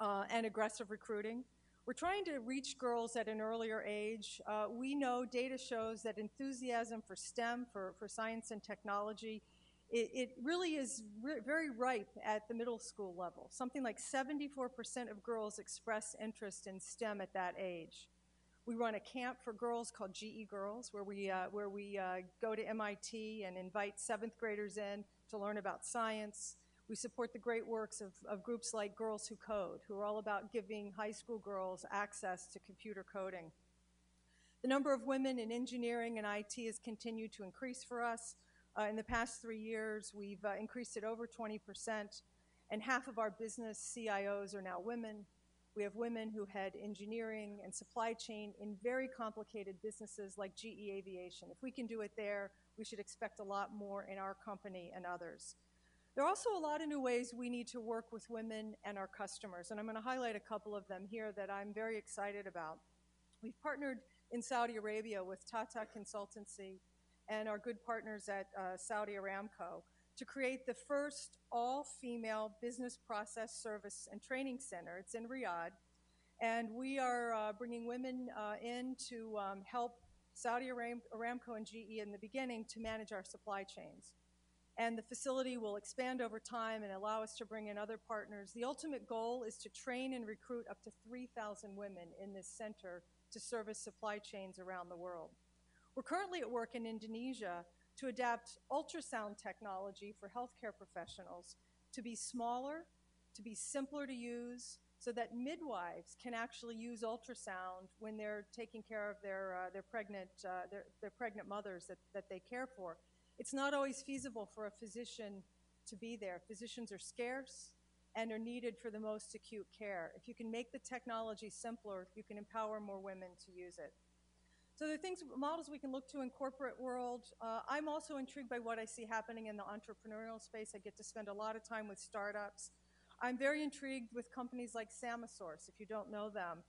and aggressive recruiting. We're trying to reach girls at an earlier age. We know data shows that enthusiasm for STEM, for science and technology, it really is very ripe at the middle school level. Something like 74% of girls express interest in STEM at that age. We run a camp for girls called GE Girls, where we go to MIT and invite 7th graders in to learn about science. We support the great works of groups like Girls Who Code, who are all about giving high school girls access to computer coding. The number of women in engineering and IT has continued to increase for us. In the past 3 years, we've increased it over 20%, and half of our business CIOs are now women. We have women who head engineering and supply chain in very complicated businesses like GE Aviation. If we can do it there, we should expect a lot more in our company and others. There are also a lot of new ways we need to work with women and our customers, and I'm going to highlight a couple of them here that I'm very excited about. We've partnered in Saudi Arabia with Tata Consultancy and our good partners at Saudi Aramco to create the first all-female business process service and training center. It's in Riyadh, and we are bringing women in to help Saudi Aramco and GE in the beginning to manage our supply chains. And the facility will expand over time and allow us to bring in other partners. The ultimate goal is to train and recruit up to 3,000 women in this center to service supply chains around the world. We're currently at work in Indonesia to adapt ultrasound technology for healthcare professionals to be smaller, to be simpler to use, so that midwives can actually use ultrasound when they're taking care of their pregnant mothers that they care for. It's not always feasible for a physician to be there. Physicians are scarce and are needed for the most acute care. If you can make the technology simpler, you can empower more women to use it. So there are models we can look to in corporate world. I'm also intrigued by what I see happening in the entrepreneurial space. I get to spend a lot of time with startups. I'm very intrigued with companies like Samasource, if you don't know them.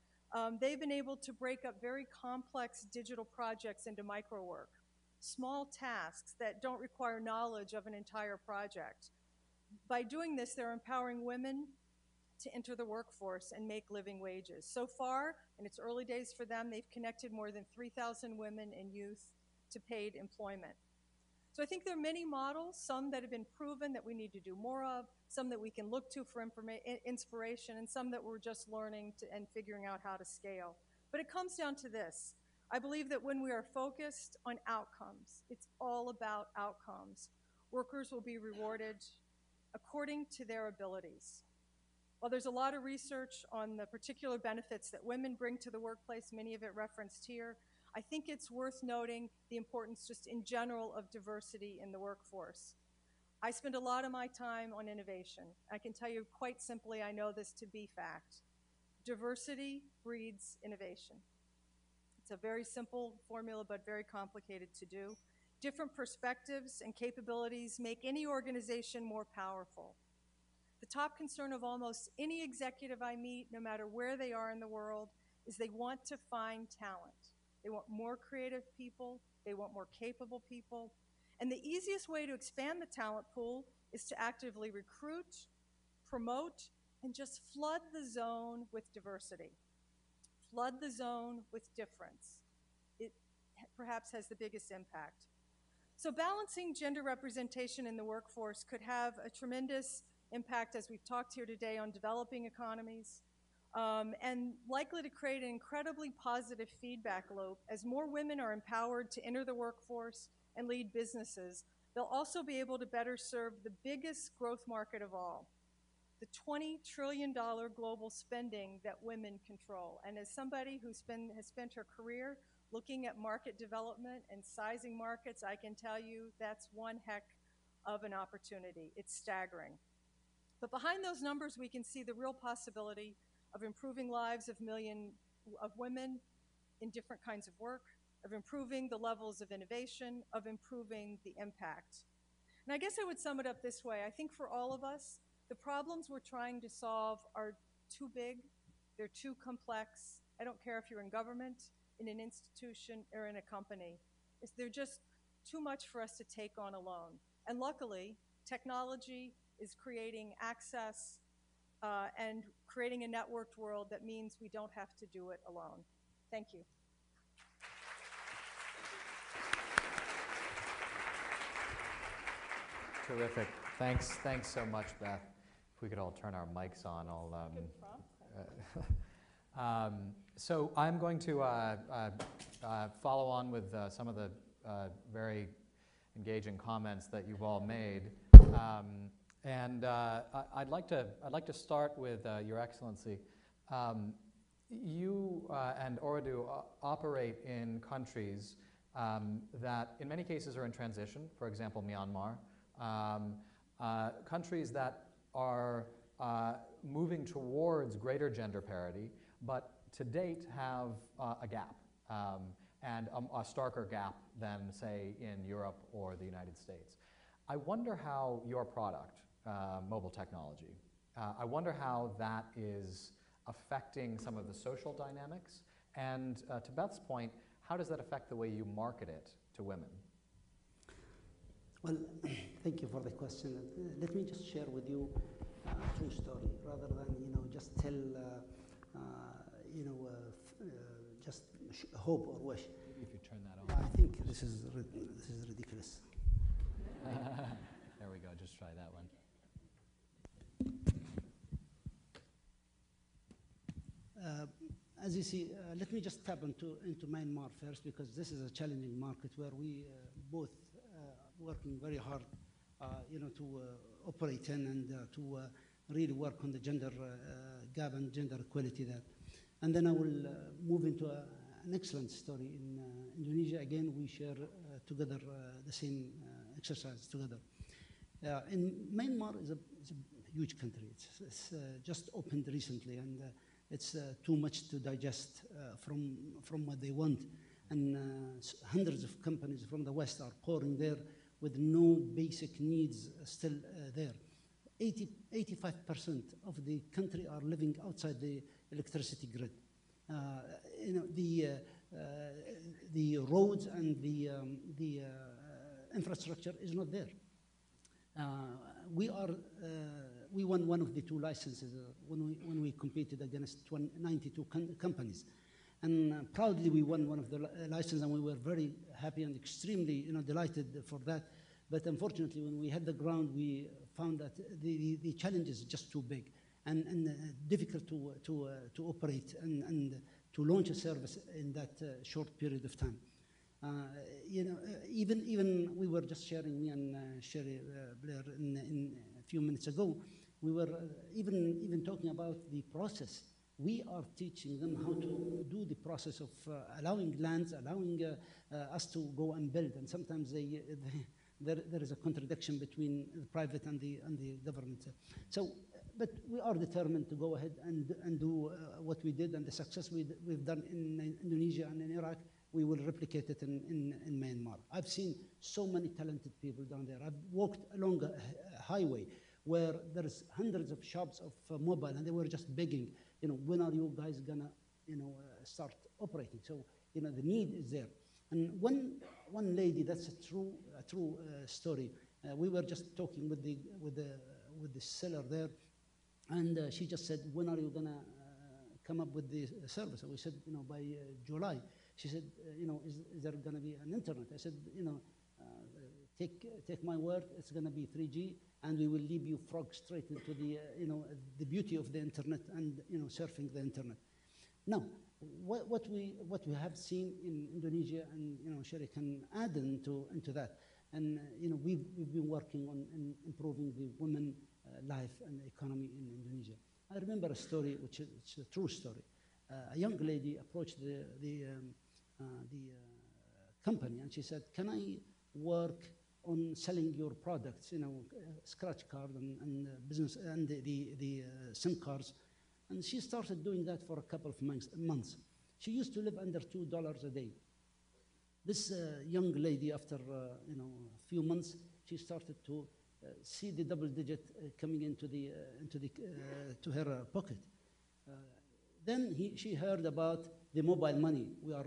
They've been able to break up very complex digital projects into micro work, small tasks that don't require knowledge of an entire project. By doing this, they're empowering women to enter the workforce and make living wages. So far, in its early days for them, they've connected more than 3,000 women and youth to paid employment. So I think there are many models, some that have been proven that we need to do more of, some that we can look to for inspiration, and some that we're just learning and figuring out how to scale. But it comes down to this. I believe that when we are focused on outcomes, it's all about outcomes, workers will be rewarded according to their abilities. While there's a lot of research on the particular benefits that women bring to the workplace, many of it referenced here, I think it's worth noting the importance just in general of diversity in the workforce. I spend a lot of my time on innovation. I can tell you quite simply, I know this to be fact. Diversity breeds innovation. It's a very simple formula, but very complicated to do. Different perspectives and capabilities make any organization more powerful. The top concern of almost any executive I meet, no matter where they are in the world, is they want to find talent. They want more creative people. They want more capable people. And the easiest way to expand the talent pool is to actively recruit, promote, and just flood the zone with diversity. Flood the zone with difference. It perhaps has the biggest impact. So balancing gender representation in the workforce could have a tremendous impact, as we've talked here today, on developing economies, and likely to create an incredibly positive feedback loop. As more women are empowered to enter the workforce and lead businesses, they'll also be able to better serve the biggest growth market of all, the $20 trillion global spending that women control. And as somebody who has spent her career looking at market development and sizing markets, I can tell you that's one heck of an opportunity. It's staggering. But behind those numbers, we can see the real possibility of improving lives of millions of women in different kinds of work, of improving the levels of innovation, of improving the impact. And I guess I would sum it up this way. I think for all of us, the problems we're trying to solve are too big, they're too complex. I don't care if you're in government, in an institution, or in a company. They're just too much for us to take on alone. And luckily, technology is creating access and creating a networked world that means we don't have to do it alone. Thank you. Terrific. Thanks so much, Beth. If we could all turn our mics on, So I'm going to follow on with some of the very engaging comments that you've all made, and I'd like to start with Your Excellency. You and Ooredoo operate in countries that, in many cases, are in transition. For example, Myanmar, countries that are moving towards greater gender parity, but to date have a gap, and a starker gap than, say, in Europe or the United States. I wonder how your product, mobile technology, I wonder how that is affecting some of the social dynamics, and to Beth's point, how does that affect the way you market it to women? Well, thank you for the question. Let me just share with you a true story, rather than just tell just hope or wish. Maybe if you turn that on. I think this is ridiculous. There we go. Just try that one. As you see, let me just tap into Myanmar first, because this is a challenging market where we both working very hard, to operate in and to really work on the gender gap and gender equality there. And then I will move into an excellent story in Indonesia. Again, we share together the same exercise together. In Myanmar is a huge country. It's just opened recently, and it's too much to digest from what they want. And hundreds of companies from the West are pouring there with no basic needs still there. 85% of the country are living outside the electricity grid. The roads and the infrastructure is not there. We won one of the two licenses when we competed against 92 companies, and proudly we won one of the licenses, and we were very happy and extremely delighted for that. But unfortunately, when we hit the ground, we found that the challenge is just too big and difficult to operate and to launch a service in that short period of time. Even we were just sharing, me and Cherie, Blair, in a few minutes ago, we were even talking about the process. We are teaching them how to do the process of allowing lands, allowing us to go and build, and sometimes there is a contradiction between the private and the government. So, but we are determined to go ahead and do what we did, and the success we've done in Indonesia and in Iraq, we will replicate it in Myanmar. I've seen so many talented people down there. I've walked along a highway where there's hundreds of shops of mobile, and they were just begging, when are you guys gonna, start operating? So, the need is there. And one lady, that's a true story. We were just talking with the seller there, and she just said, when are you gonna come up with the service? And we said, by July. She said, is there gonna be an internet? I said, take my word, it's gonna be 3G, and we will leave you frog straight into the beauty of the internet and surfing the internet. Now, what we have seen in Indonesia, and Cherie can add into that, and we've been working on improving the women life and economy in Indonesia. I remember a story which is a true story. A young lady approached the company, and she said, "Can I work on selling your products? Scratch card and business and the SIM cards." And she started doing that for a couple of months. She used to live under $2 a day. This young lady, after a few months, she started to see the double digit coming into to her pocket. Then she heard about the mobile money we are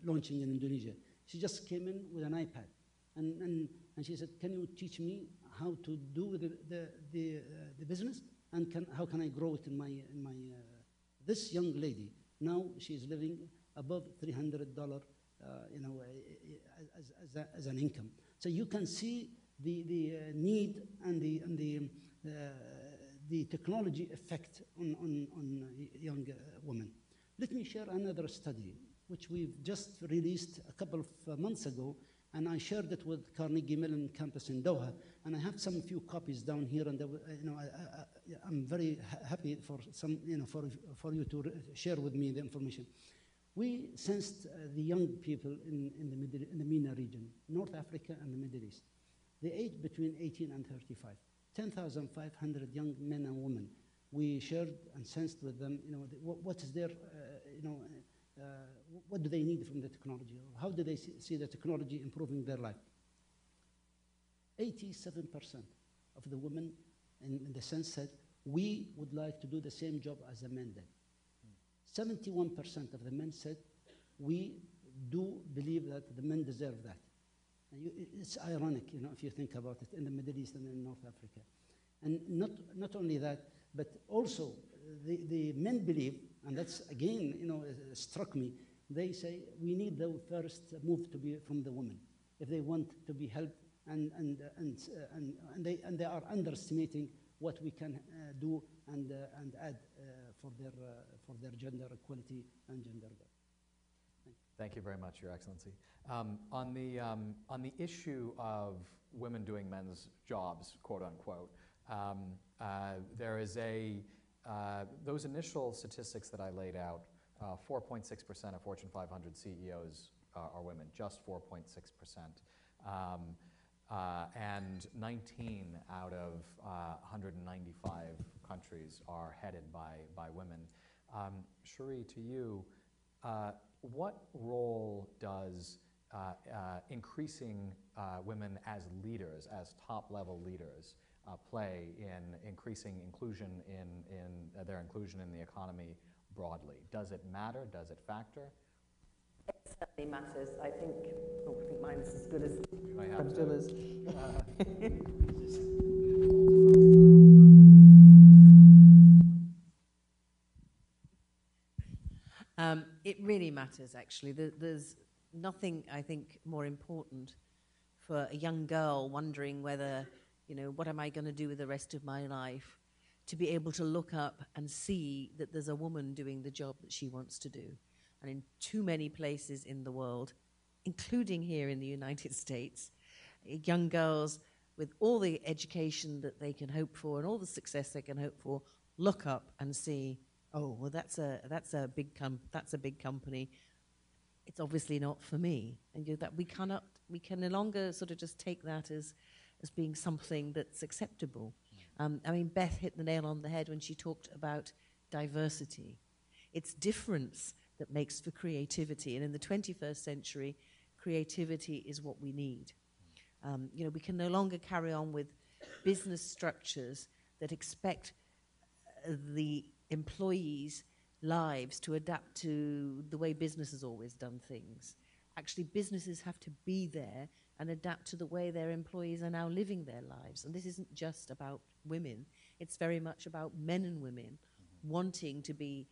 launching in Indonesia. She just came in with an iPad, and she said, "Can you teach me how to do the business, and how can I grow it in my This young lady, now she's living above $300 as an income. So you can see the need and the technology effect on young women. Let me share another study, which we've just released a couple of months ago, and I shared it with Carnegie Mellon campus in Doha, and I have some few copies down here, and I'm very happy for for you to share with me the information. We sensed the young people in the MENA region, North Africa and the Middle East, the age between 18 and 35, 10,500 young men and women. We shared and sensed with them, what is their, what do they need from the technology? How do they see the technology improving their life? 87% of the women in the sense said, we would like to do the same job as the men did. 71% of the men said, we do believe that the men deserve that. It's ironic, if you think about it, in the Middle East and in North Africa. And not only that, but also the men believe, and that's again, struck me, they say we need the first move to be from the women if they want to be helped, and they are underestimating what we can do and add for their gender equality and gender gap. Thank you very much, Your Excellency. On the issue of women doing men's jobs, quote unquote, there is those initial statistics that I laid out, 4.6% of Fortune 500 CEOs are women, just 4.6%. And 19 out of 195 countries are headed by women. Cherie, to you, what role does increasing women as leaders, as top-level leaders, play in increasing inclusion in their inclusion in the economy broadly? Does it matter? Does it factor? It certainly matters. I think mine is as good as I have Abdullah's. It really matters, actually. There's nothing, I think, more important for a young girl wondering whether, what am I going to do with the rest of my life, to be able to look up and see that there's a woman doing the job that she wants to do. And in too many places in the world, including here in the United States, young girls with all the education that they can hope for and all the success they can hope for, look up and see, oh, well, that's a big company. It's obviously not for me, and that we can no longer sort of just take that as being something that's acceptable. Beth hit the nail on the head when she talked about diversity. It's difference that makes for creativity, and in the 21st century, creativity is what we need. We can no longer carry on with business structures that expect the employees' lives to adapt to the way business has always done things. Actually, businesses have to be there and adapt to the way their employees are now living their lives. And this isn't just about women. It's very much about men and women wanting to be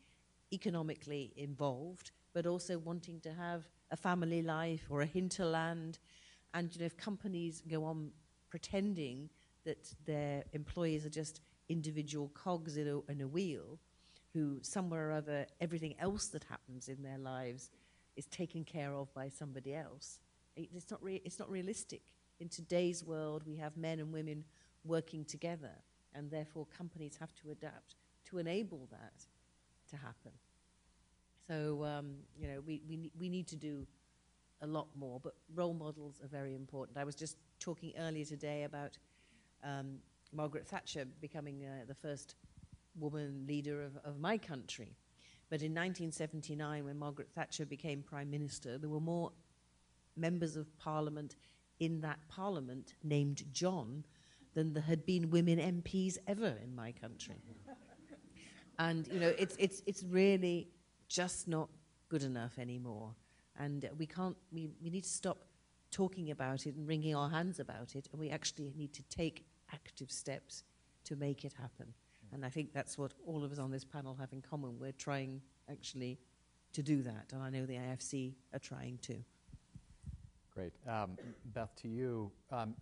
economically involved, but also wanting to have a family life or a hinterland. And if companies go on pretending that their employees are just individual cogs in a wheel, who somewhere or other everything else that happens in their lives is taken care of by somebody else, it's not realistic. In today's world, we have men and women working together, and therefore companies have to adapt to enable that to happen. So we need to do a lot more, but role models are very important. I was just talking earlier today about Margaret Thatcher becoming the first woman leader of my country. But in 1979, when Margaret Thatcher became Prime Minister, there were more members of Parliament in that Parliament named John than there had been women MPs ever in my country. And it's really just not good enough anymore. And we need to stop talking about it and wringing our hands about it, and we actually need to take active steps to make it happen. And I think that's what all of us on this panel have in common. We're trying actually to do that, and I know the IFC are trying to. Great. Beth, to you,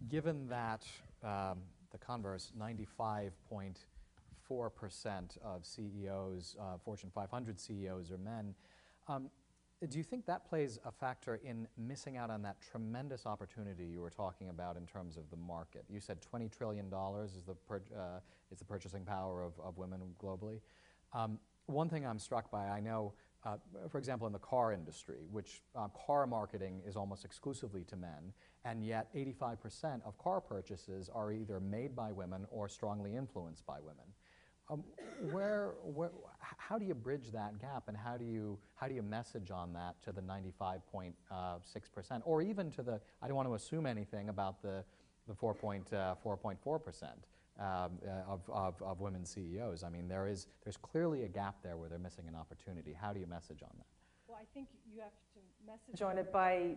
given that the converse, 95.5% 4% of CEOs, Fortune 500 CEOs are men. Do you think that plays a factor in missing out on that tremendous opportunity you were talking about in terms of the market? You said $20 trillion is the purchasing power of women globally. One thing I'm struck by, I know, for example, in the car industry, which car marketing is almost exclusively to men, and yet 85% of car purchases are either made by women or strongly influenced by women. How do you bridge that gap, and how do you message on that to the 95.6%, or even to the, I don't want to assume anything about the 4.4% of women CEOs. I mean, there's clearly a gap there where they're missing an opportunity. How do you message on that? Well, I think you have to message on it by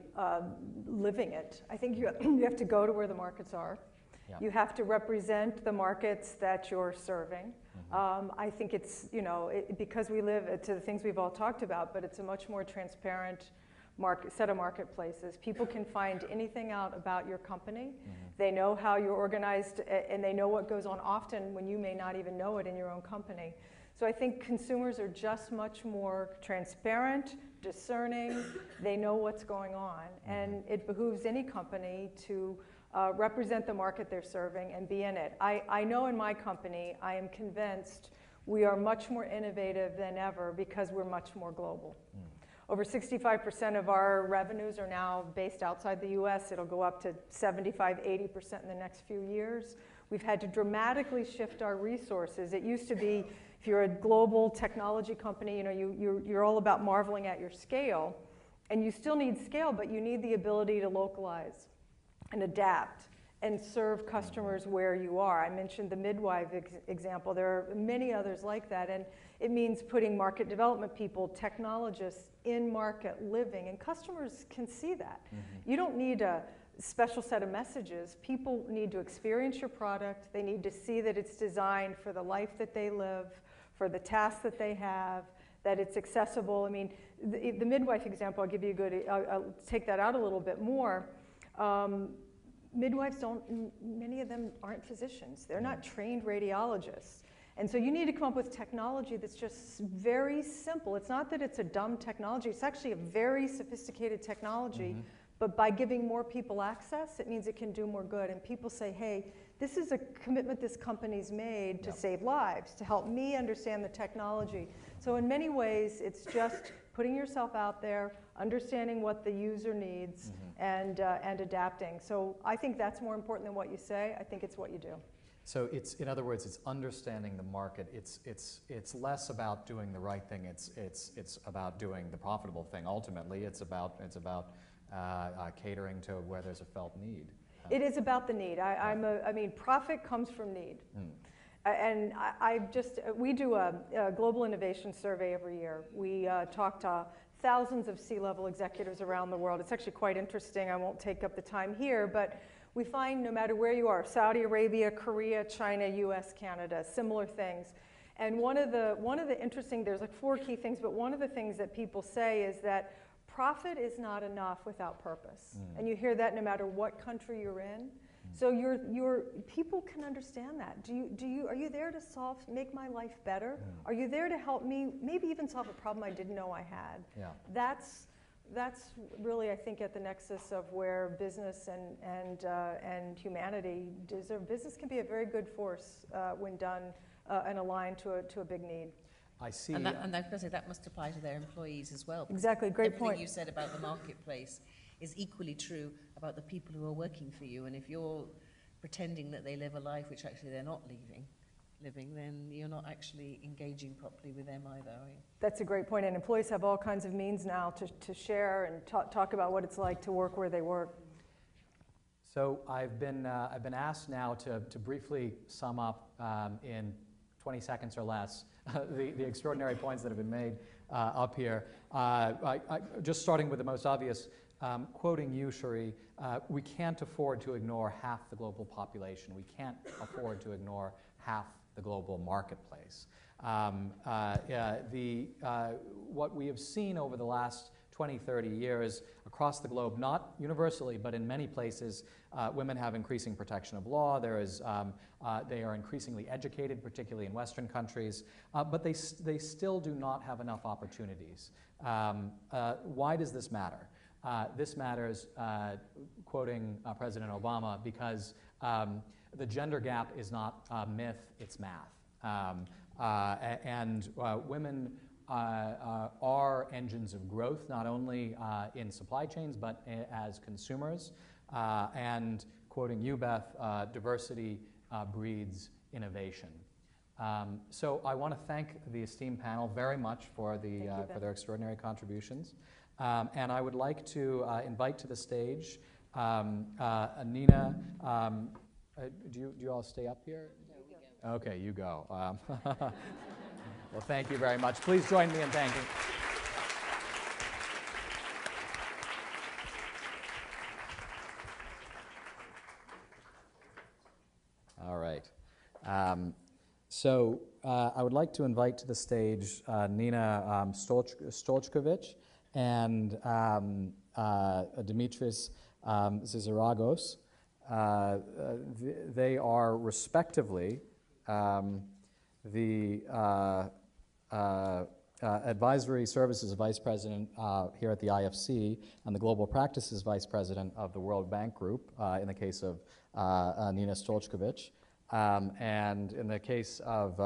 living it. I think you have to go to where the markets are. Yeah. You have to represent the markets that you're serving. Mm-hmm. I think it's, because we live to the things we've all talked about, but it's a much more transparent set of marketplaces. People can find anything out about your company. Mm-hmm. They know how you're organized, and they know what goes on often when you may not even know it in your own company. So I think consumers are just much more transparent, discerning. They know what's going on. Mm-hmm. And it behooves any company to represent the market they're serving and be in it. I know in my company, I am convinced we are much more innovative than ever because we're much more global. Mm. Over 65% of our revenues are now based outside the US. It'll go up to 75, 80% in the next few years. We've had to dramatically shift our resources. It used to be, if you're a global technology company, you're all about marveling at your scale. And you still need scale, but you need the ability to localize and adapt and serve customers where you are. I mentioned the midwife example. There are many others like that, and it means putting market development people, technologists in market living, and customers can see that. Mm-hmm. You don't need a special set of messages. People need to experience your product. They need to see that it's designed for the life that they live, for the tasks that they have, that it's accessible. I mean, the midwife example, I'll give you I'll take that out a little bit more. Midwives many of them aren't physicians. They're not trained radiologists. And so you need to come up with technology that's just very simple. It's not that it's a dumb technology. It's actually a very sophisticated technology. Mm-hmm. But by giving more people access, it means it can do more good. And people say, hey, this is a commitment this company's made to save lives, to help me understand the technology. So in many ways, it's just putting yourself out there, understanding what the user needs, mm-hmm. and adapting. So I think that's more important than what you say. I think it's what you do. So it's, in other words, it's understanding the market. It's less about doing the right thing. It's about doing the profitable thing. Ultimately, it's about catering to where there's a felt need. It is about the need. I mean, profit comes from need. Mm. And we do a global innovation survey every year. We talk to thousands of C-level executives around the world. It's actually quite interesting. I won't take up the time here, but we find no matter where you are, Saudi Arabia, Korea, China, US, Canada, similar things. And one of the interesting, there's like 4 key things, but one of the things that people say is that profit is not enough without purpose. Mm. And you hear that no matter what country you're in. So your people can understand that. Are you there to make my life better? Yeah. Are you there to help me maybe even solve a problem I didn't know I had? Yeah. That's really, I think, at the nexus of where business and humanity deserve. Business can be a very good force when done and aligned to a big need. I see. And that must apply to their employees as well. Exactly, great point. Everything you said about the marketplace is equally true about the people who are working for you. And if you're pretending that they live a life which actually they're not living, then you're not actually engaging properly with them either, are you? That's a great point. And employees have all kinds of means now to share and talk about what it's like to work where they work. So I've been asked now to briefly sum up in 20 seconds or less the extraordinary points that have been made up here. Just starting with the most obvious, quoting you, Cherie, we can't afford to ignore half the global population. We can't afford to ignore half the global marketplace. What we have seen over the last 20, 30 years across the globe, not universally, but in many places, women have increasing protection of law. They are increasingly educated, particularly in Western countries, but they still do not have enough opportunities. Why does this matter? This matters, quoting President Obama, because the gender gap is not a myth, it's math. Women are engines of growth, not only in supply chains, but as consumers. And quoting you, Beth, diversity breeds innovation. So I want to thank the esteemed panel very much for their extraordinary contributions. And I would like to invite to the stage Nina. Do you all stay up here? No, okay, you go. Well, thank you very much. Please join me in thanking. All right. I would like to invite to the stage Nina Stolchkovich and Dimitris Zizaragos. They are respectively the Advisory Services Vice President here at the IFC and the Global Practices Vice President of the World Bank Group in the case of Nina Stolchkovich. And in the case of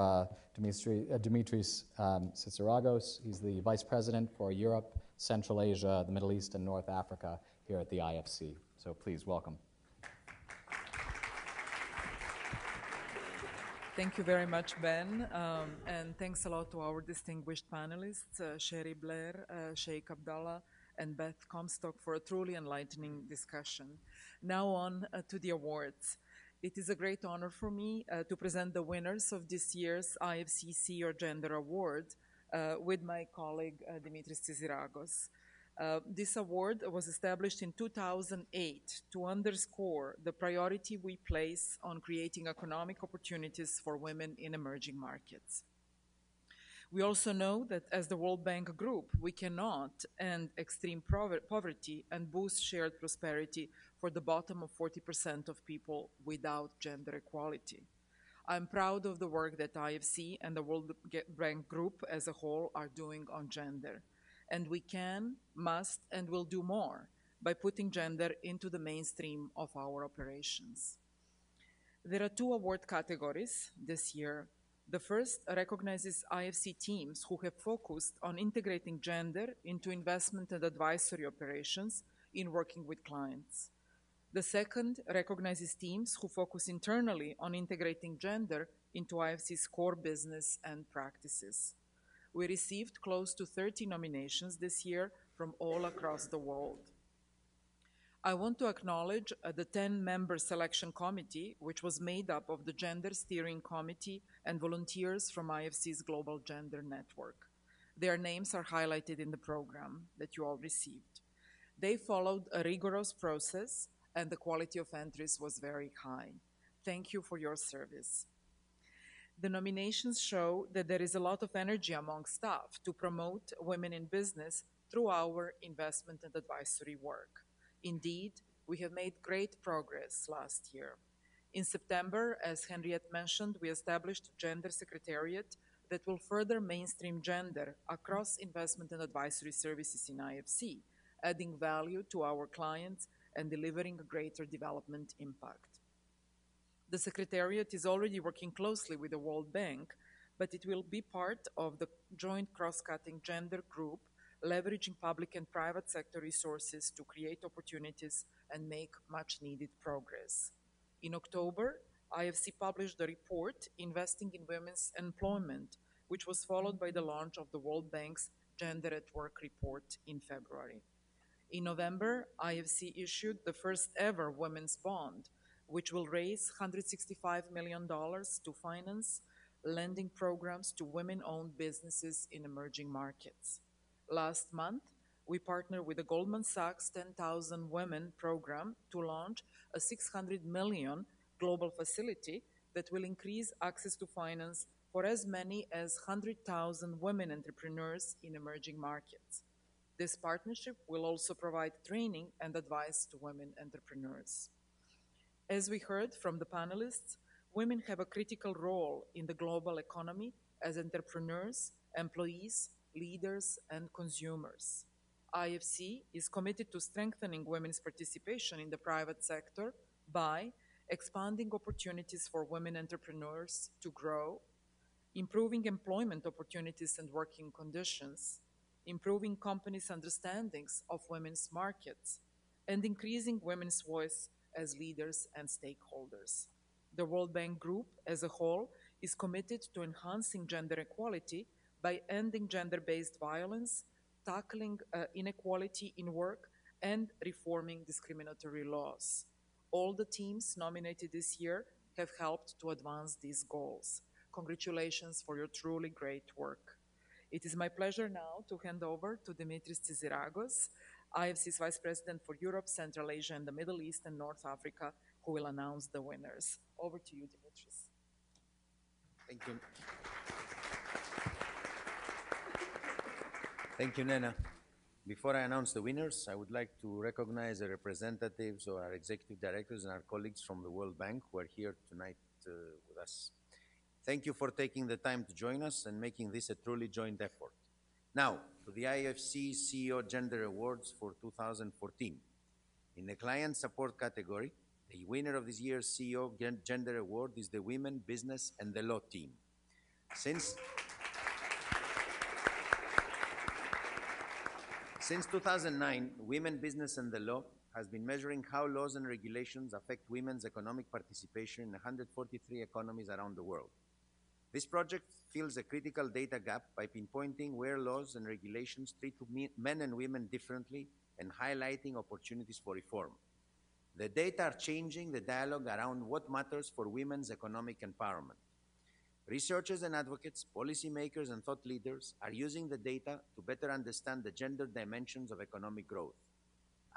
Dimitris Tsitsiragos, he's the Vice President for Europe, Central Asia, the Middle East, and North Africa here at the IFC. So please welcome. Thank you very much, Ben, and thanks a lot to our distinguished panelists, Cherie, Blair, Sheikh, Abdullah, and Beth Comstock for a truly enlightening discussion. Now on to the awards. It is a great honor for me to present the winners of this year's IFC Senior Gender Award with my colleague Dimitris Tsitsiragos. This award was established in 2008 to underscore the priority we place on creating economic opportunities for women in emerging markets. We also know that as the World Bank Group, we cannot end extreme poverty and boost shared prosperity for the bottom of 40% of people without gender equality. I'm proud of the work that IFC and the World Bank Group as a whole are doing on gender. And we can, must, and will do more by putting gender into the mainstream of our operations. There are two award categories this year. The first recognizes IFC teams who have focused on integrating gender into investment and advisory operations in working with clients. The second recognizes teams who focus internally on integrating gender into IFC's core business and practices. We received close to 30 nominations this year from all across the world. I want to acknowledge the 10-member selection committee, which was made up of the Gender Steering Committee and volunteers from IFC's Global Gender Network. Their names are highlighted in the program that you all received. They followed a rigorous process, and the quality of entries was very high. Thank you for your service. The nominations show that there is a lot of energy among staff to promote women in business through our investment and advisory work. Indeed, we have made great progress last year. In September, as Henriette mentioned, we established a gender secretariat that will further mainstream gender across investment and advisory services in IFC, adding value to our clients and delivering a greater development impact. The Secretariat is already working closely with the World Bank, but it will be part of the joint cross-cutting gender group, leveraging public and private sector resources to create opportunities and make much-needed progress. In October, IFC published the report Investing in Women's Employment, which was followed by the launch of the World Bank's Gender at Work report in February. In November, IFC issued the first ever women's bond, which will raise $165 million to finance lending programs to women-owned businesses in emerging markets. Last month, we partnered with the Goldman Sachs 10,000 Women program to launch a $600 million global facility that will increase access to finance for as many as 100,000 women entrepreneurs in emerging markets. This partnership will also provide training and advice to women entrepreneurs. As we heard from the panelists, women have a critical role in the global economy as entrepreneurs, employees, leaders, and consumers. IFC is committed to strengthening women's participation in the private sector by expanding opportunities for women entrepreneurs to grow, improving employment opportunities and working conditions, improving companies' understandings of women's markets, and increasing women's voice as leaders and stakeholders. The World Bank Group as a whole is committed to enhancing gender equality by ending gender-based violence, tackling inequality in work, and reforming discriminatory laws. All the teams nominated this year have helped to advance these goals. Congratulations for your truly great work. It is my pleasure now to hand over to Dimitris Tsitsiragos, IFC's Vice President for Europe, Central Asia, and the Middle East and North Africa, who will announce the winners. Over to you, Dimitris. Thank you. Thank you, Nena. Before I announce the winners, I would like to recognize the representatives of our executive directors and our colleagues from the World Bank who are here tonight with us. Thank you for taking the time to join us and making this a truly joint effort. Now, to the IFC CEO Gender Awards for 2014. In the client support category, the winner of this year's CEO Gender Award is the Women, Business and the Law team. Since 2009, Women, Business and the Law has been measuring how laws and regulations affect women's economic participation in 143 economies around the world. This project fills a critical data gap by pinpointing where laws and regulations treat men and women differently and highlighting opportunities for reform. The data are changing the dialogue around what matters for women's economic empowerment. Researchers and advocates, policymakers and thought leaders are using the data to better understand the gender dimensions of economic growth.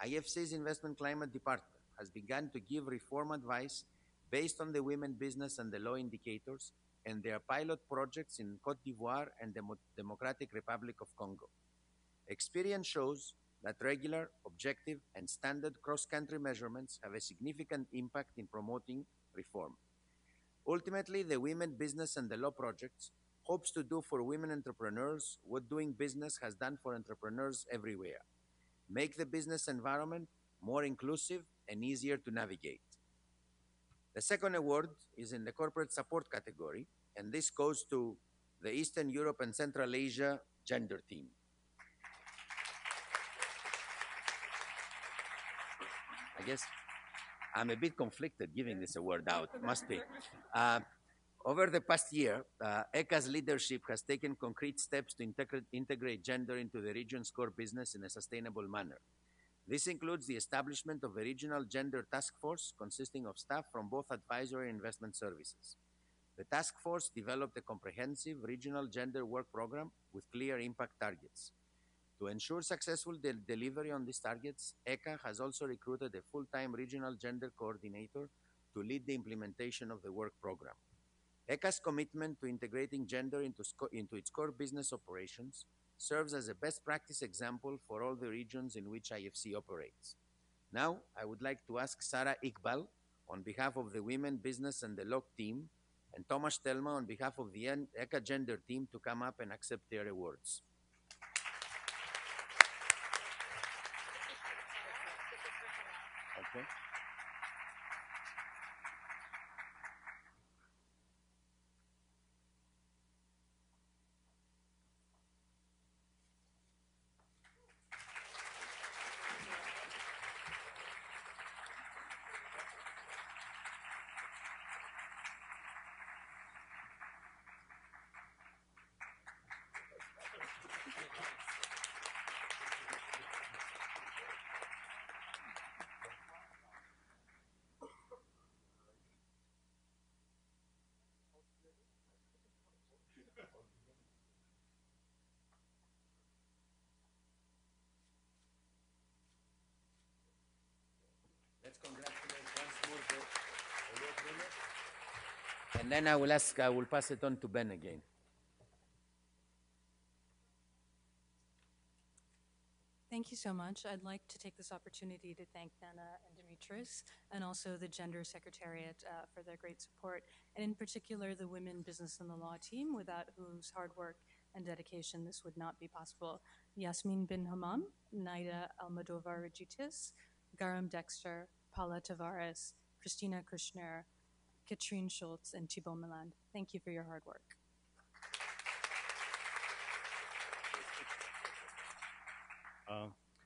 IFC's Investment Climate Department has begun to give reform advice based on the Women, Business and the Law indicators and their pilot projects in Côte d'Ivoire and the Democratic Republic of Congo. Experience shows that regular, objective, and standard cross-country measurements have a significant impact in promoting reform. Ultimately, the Women, Business and the Law projects hopes to do for women entrepreneurs what doing business has done for entrepreneurs everywhere. Make the business environment more inclusive and easier to navigate. The second award is in the corporate support category, and this goes to the Eastern Europe and Central Asia gender team. I guess I'm a bit conflicted giving this award out, must be. Over the past year, ECA's leadership has taken concrete steps to integrate gender into the region's core business in a sustainable manner. This includes the establishment of a regional gender task force consisting of staff from both advisory and investment services. The task force developed a comprehensive regional gender work program with clear impact targets. To ensure successful delivery on these targets, ECA has also recruited a full-time regional gender coordinator to lead the implementation of the work program. ECA's commitment to integrating gender into its core business operations serves as a best practice example for all the regions in which IFC operates. Now, I would like to ask Sarah Iqbal, on behalf of the Women, Business and the Law team, and Thomas Telma, on behalf of the ECA Gender team, to come up and accept their awards. Okay. Let's congratulate once more the award winner. And then I will pass it on to Ben again. Thank you so much. I'd like to take this opportunity to thank Dana and Dimitris, and also the Gender Secretariat for their great support, and in particular the Women, Business, and the Law team, without whose hard work and dedication this would not be possible. Yasmin bin Hammam, Naida Almodovar-Regitis, Garam Dexter, Paula Tavares, Christina Kushner, Katrine Schultz, and Thibault Milan. Thank you for your hard work.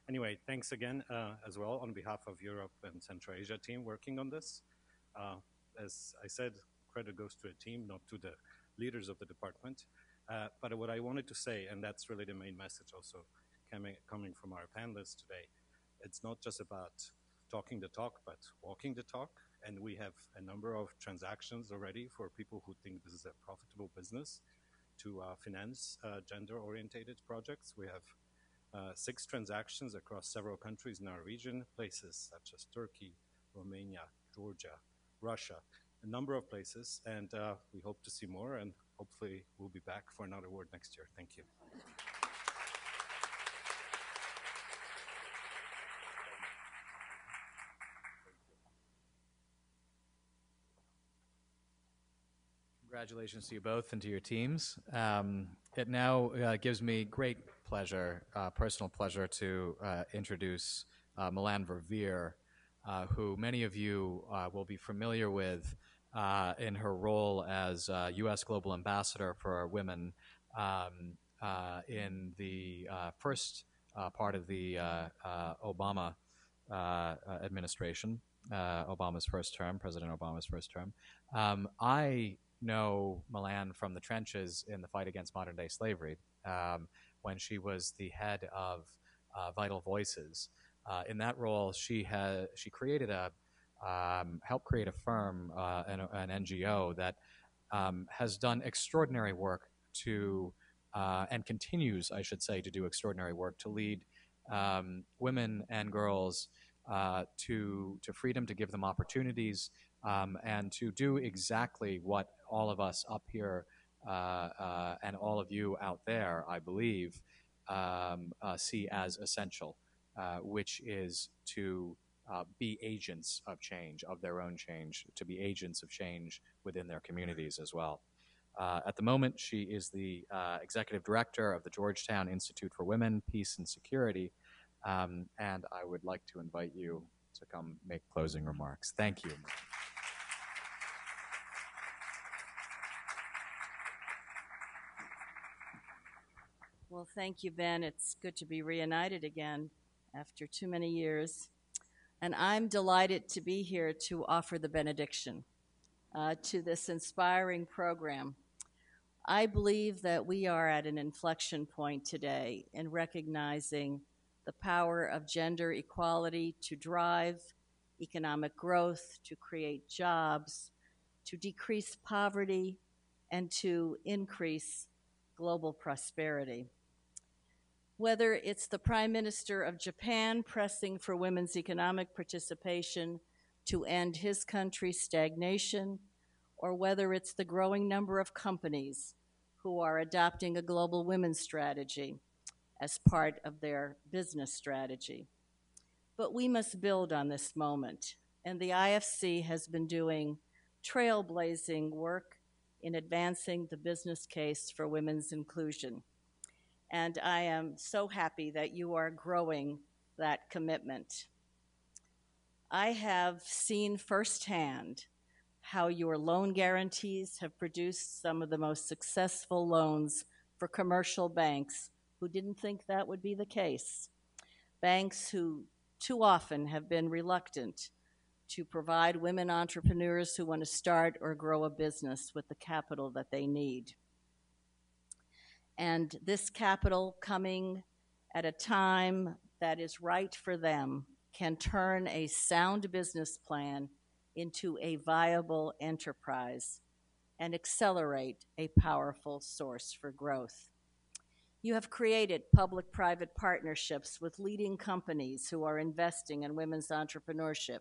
Anyway, thanks again as well on behalf of Europe and Central Asia team working on this. As I said, credit goes to a team, not to the leaders of the department. But what I wanted to say, and that's really the main message also coming from our panelists today, it's not just about talking the talk, but walking the talk. And we have a number of transactions already for people who think this is a profitable business to finance gender-orientated projects. We have 6 transactions across several countries in our region, places such as Turkey, Romania, Georgia, Russia, a number of places, and we hope to see more, and hopefully we'll be back for another award next year. Thank you. Congratulations to you both and to your teams. It now gives me great pleasure, personal pleasure, to introduce Milan Verveer, who many of you will be familiar with in her role as U.S. Global Ambassador for Women in the first part of the Obama administration, Obama's first term, President Obama's first term. I know Milan from the trenches in the fight against modern-day slavery when she was the head of Vital Voices. In that role, she created helped create a firm, an NGO that has done extraordinary work to, and continues, I should say, to do extraordinary work to lead women and girls to freedom, to give them opportunities, and to do exactly what all of us up here and all of you out there, I believe, see as essential, which is to be agents of change, of their own change, to be agents of change within their communities as well. At the moment, she is the executive director of the Georgetown Institute for Women, Peace, and Security, and I would like to invite you to come make closing remarks. Thank you. Well, thank you, Ben. It's good to be reunited again after too many years. And I'm delighted to be here to offer the benediction to this inspiring program. I believe that we are at an inflection point today in recognizing the power of gender equality to drive economic growth, to create jobs, to decrease poverty, and to increase global prosperity. Whether it's the Prime Minister of Japan pressing for women's economic participation to end his country's stagnation, or whether it's the growing number of companies who are adopting a global women's strategy as part of their business strategy. But we must build on this moment, and the IFC has been doing trailblazing work in advancing the business case for women's inclusion. And I am so happy that you are growing that commitment. I have seen firsthand how your loan guarantees have produced some of the most successful loans for commercial banks who didn't think that would be the case. Banks who too often have been reluctant to provide women entrepreneurs who want to start or grow a business with the capital that they need. And this capital coming at a time that is right for them can turn a sound business plan into a viable enterprise and accelerate a powerful source for growth. You have created public-private partnerships with leading companies who are investing in women's entrepreneurship,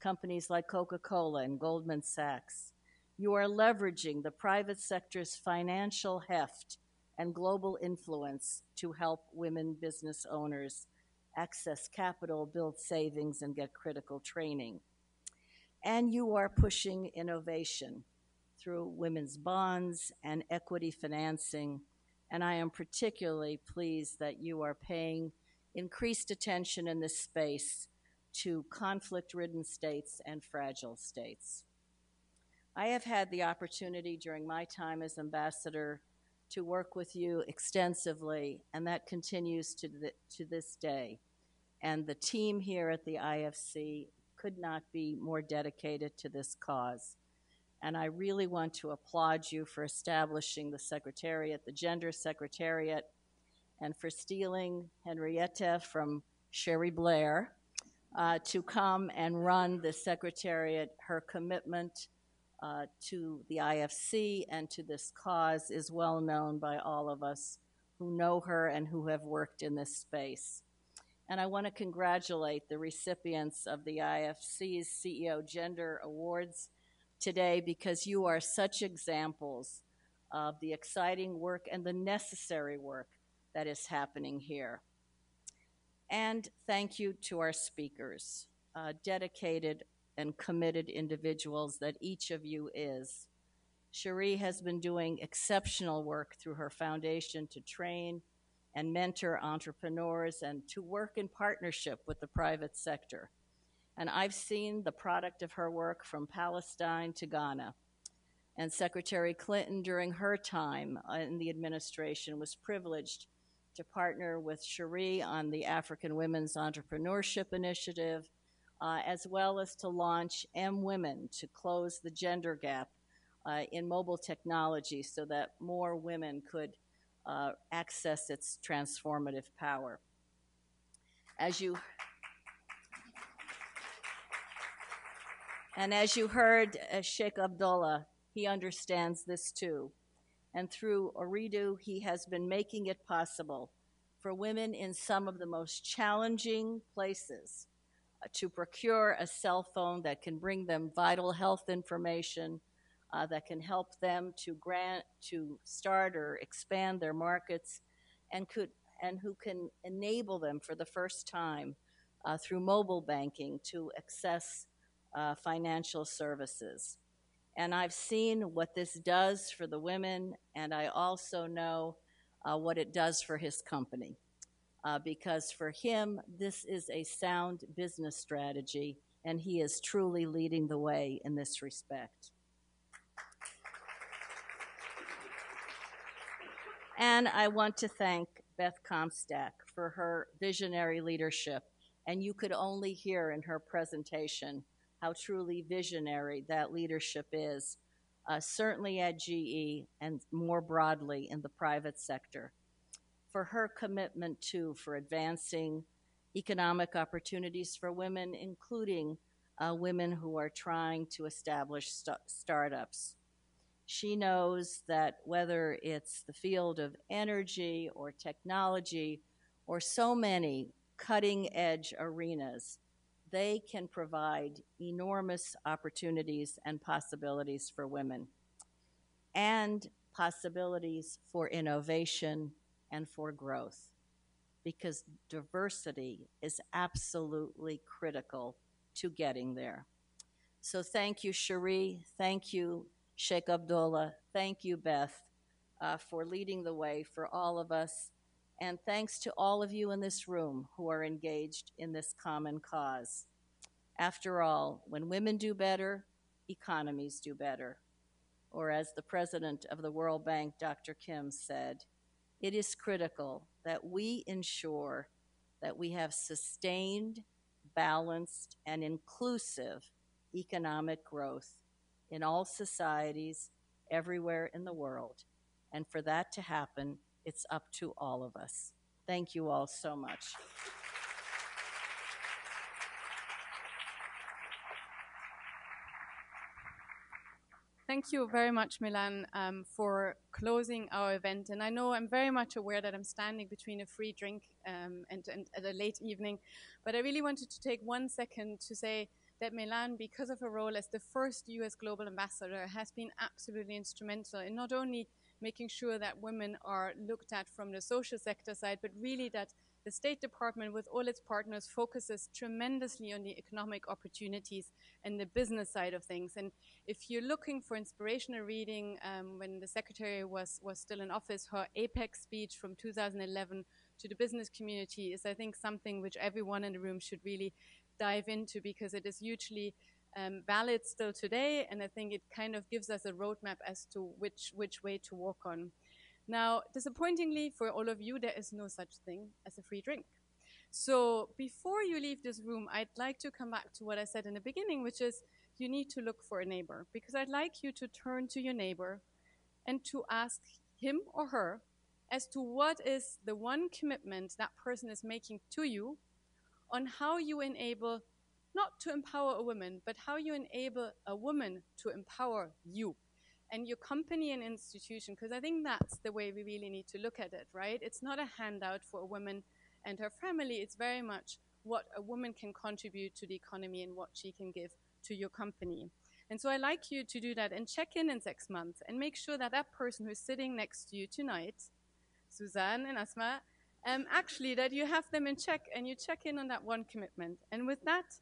companies like Coca-Cola and Goldman Sachs. You are leveraging the private sector's financial heft and global influence to help women business owners access capital, build savings, and get critical training. And you are pushing innovation through women's bonds and equity financing. And I am particularly pleased that you are paying increased attention in this space to conflict-ridden states and fragile states. I have had the opportunity during my time as ambassador to work with you extensively, and that continues to this day. And the team here at the IFC could not be more dedicated to this cause. And I really want to applaud you for establishing the Secretariat, the Gender Secretariat, and for stealing Henrietta from Cherie Blair to come and run the Secretariat. Her commitment to the IFC and to this cause is well known by all of us who know her and who have worked in this space. And I want to congratulate the recipients of the IFC's CEO Gender Awards today, because you are such examples of the exciting work and the necessary work that is happening here. And thank you to our speakers, dedicated and committed individuals that each of you is. Cherie has been doing exceptional work through her foundation to train and mentor entrepreneurs and to work in partnership with the private sector. And I've seen the product of her work from Palestine to Ghana. And Secretary Clinton, during her time in the administration, was privileged to partner with Cherie on the African Women's Entrepreneurship Initiative, as well as to launch M-Women to close the gender gap in mobile technology so that more women could access its transformative power. As you heard Sheikh Abdullah, he understands this too. And through Ooredoo, he has been making it possible for women in some of the most challenging places to procure a cell phone that can bring them vital health information, that can help them to start or expand their markets, and who can enable them for the first time through mobile banking to access financial services. And I've seen what this does for the women, and I also know what it does for his company. Because for him, this is a sound business strategy, and he is truly leading the way in this respect. And I want to thank Beth Comstock for her visionary leadership. And you could only hear in her presentation how truly visionary that leadership is, certainly at GE and more broadly in the private sector. For her commitment, too, for advancing economic opportunities for women, including women who are trying to establish startups. She knows that whether it's the field of energy or technology or so many cutting-edge arenas, they can provide enormous opportunities and possibilities for women, and possibilities for innovation and for growth, because diversity is absolutely critical to getting there. So thank you, Cherie. Thank you, Sheikh Abdullah. Thank you, Beth, for leading the way for all of us. And thanks to all of you in this room who are engaged in this common cause. After all, when women do better, economies do better. Or as the president of the World Bank, Dr. Kim, said, it is critical that we ensure that we have sustained, balanced, and inclusive economic growth in all societies everywhere in the world. And for that to happen, it's up to all of us. Thank you all so much. Thank you very much, Milan, for closing our event. And I know I'm very much aware that I'm standing between a free drink and at a late evening, but I really wanted to take 1 second to say that Milan, because of her role as the first US Global Ambassador, has been absolutely instrumental in not only making sure that women are looked at from the social sector side, but really that the State Department, with all its partners, focuses tremendously on the economic opportunities and the business side of things. And if you're looking for inspirational reading, when the Secretary was still in office, her Apex speech from 2011 to the business community is, I think, something which everyone in the room should really dive into, because it is hugely valid still today, and I think it kind of gives us a roadmap as to which way to walk on. Now, disappointingly for all of you, there is no such thing as a free drink. So before you leave this room, I'd like to come back to what I said in the beginning, which is you need to look for a neighbor, because I'd like you to turn to your neighbor and to ask him or her as to what is the one commitment that person is making to you on how you enable, not to empower a woman, but how you enable a woman to empower you and your company and institution, because I think that's the way we really need to look at it, right? It's not a handout for a woman and her family. It's very much what a woman can contribute to the economy and what she can give to your company. And so I'd like you to do that and check in 6 months and make sure that that person who's sitting next to you tonight, Suzanne and Asma, actually that you have them in check and you check in on that one commitment. And with that,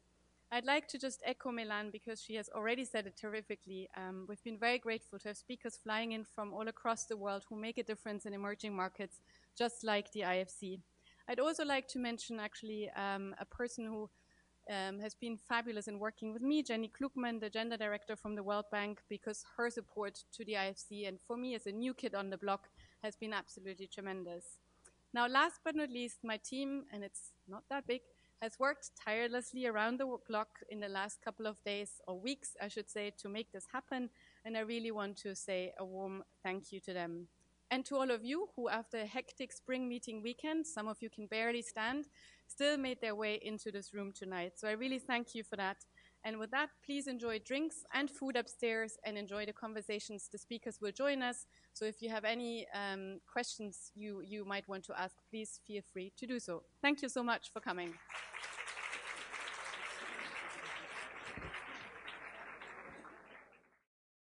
I'd like to just echo Milan, because she has already said it terrifically. We've been very grateful to have speakers flying in from all across the world who make a difference in emerging markets, just like the IFC. I'd also like to mention actually a person who has been fabulous in working with me, Jenny Klugman, the gender director from the World Bank, because her support to the IFC and for me as a new kid on the block has been absolutely tremendous. Now, last but not least, my team, and it's not that big, has worked tirelessly around the clock in the last couple of days, or weeks, I should say, to make this happen. And I really want to say a warm thank you to them. And to all of you who, after a hectic spring meeting weekend, some of you can barely stand, still made their way into this room tonight. So I really thank you for that. And with that, please enjoy drinks and food upstairs and enjoy the conversations. The speakers will join us. So if you have any questions you might want to ask, please feel free to do so. Thank you so much for coming.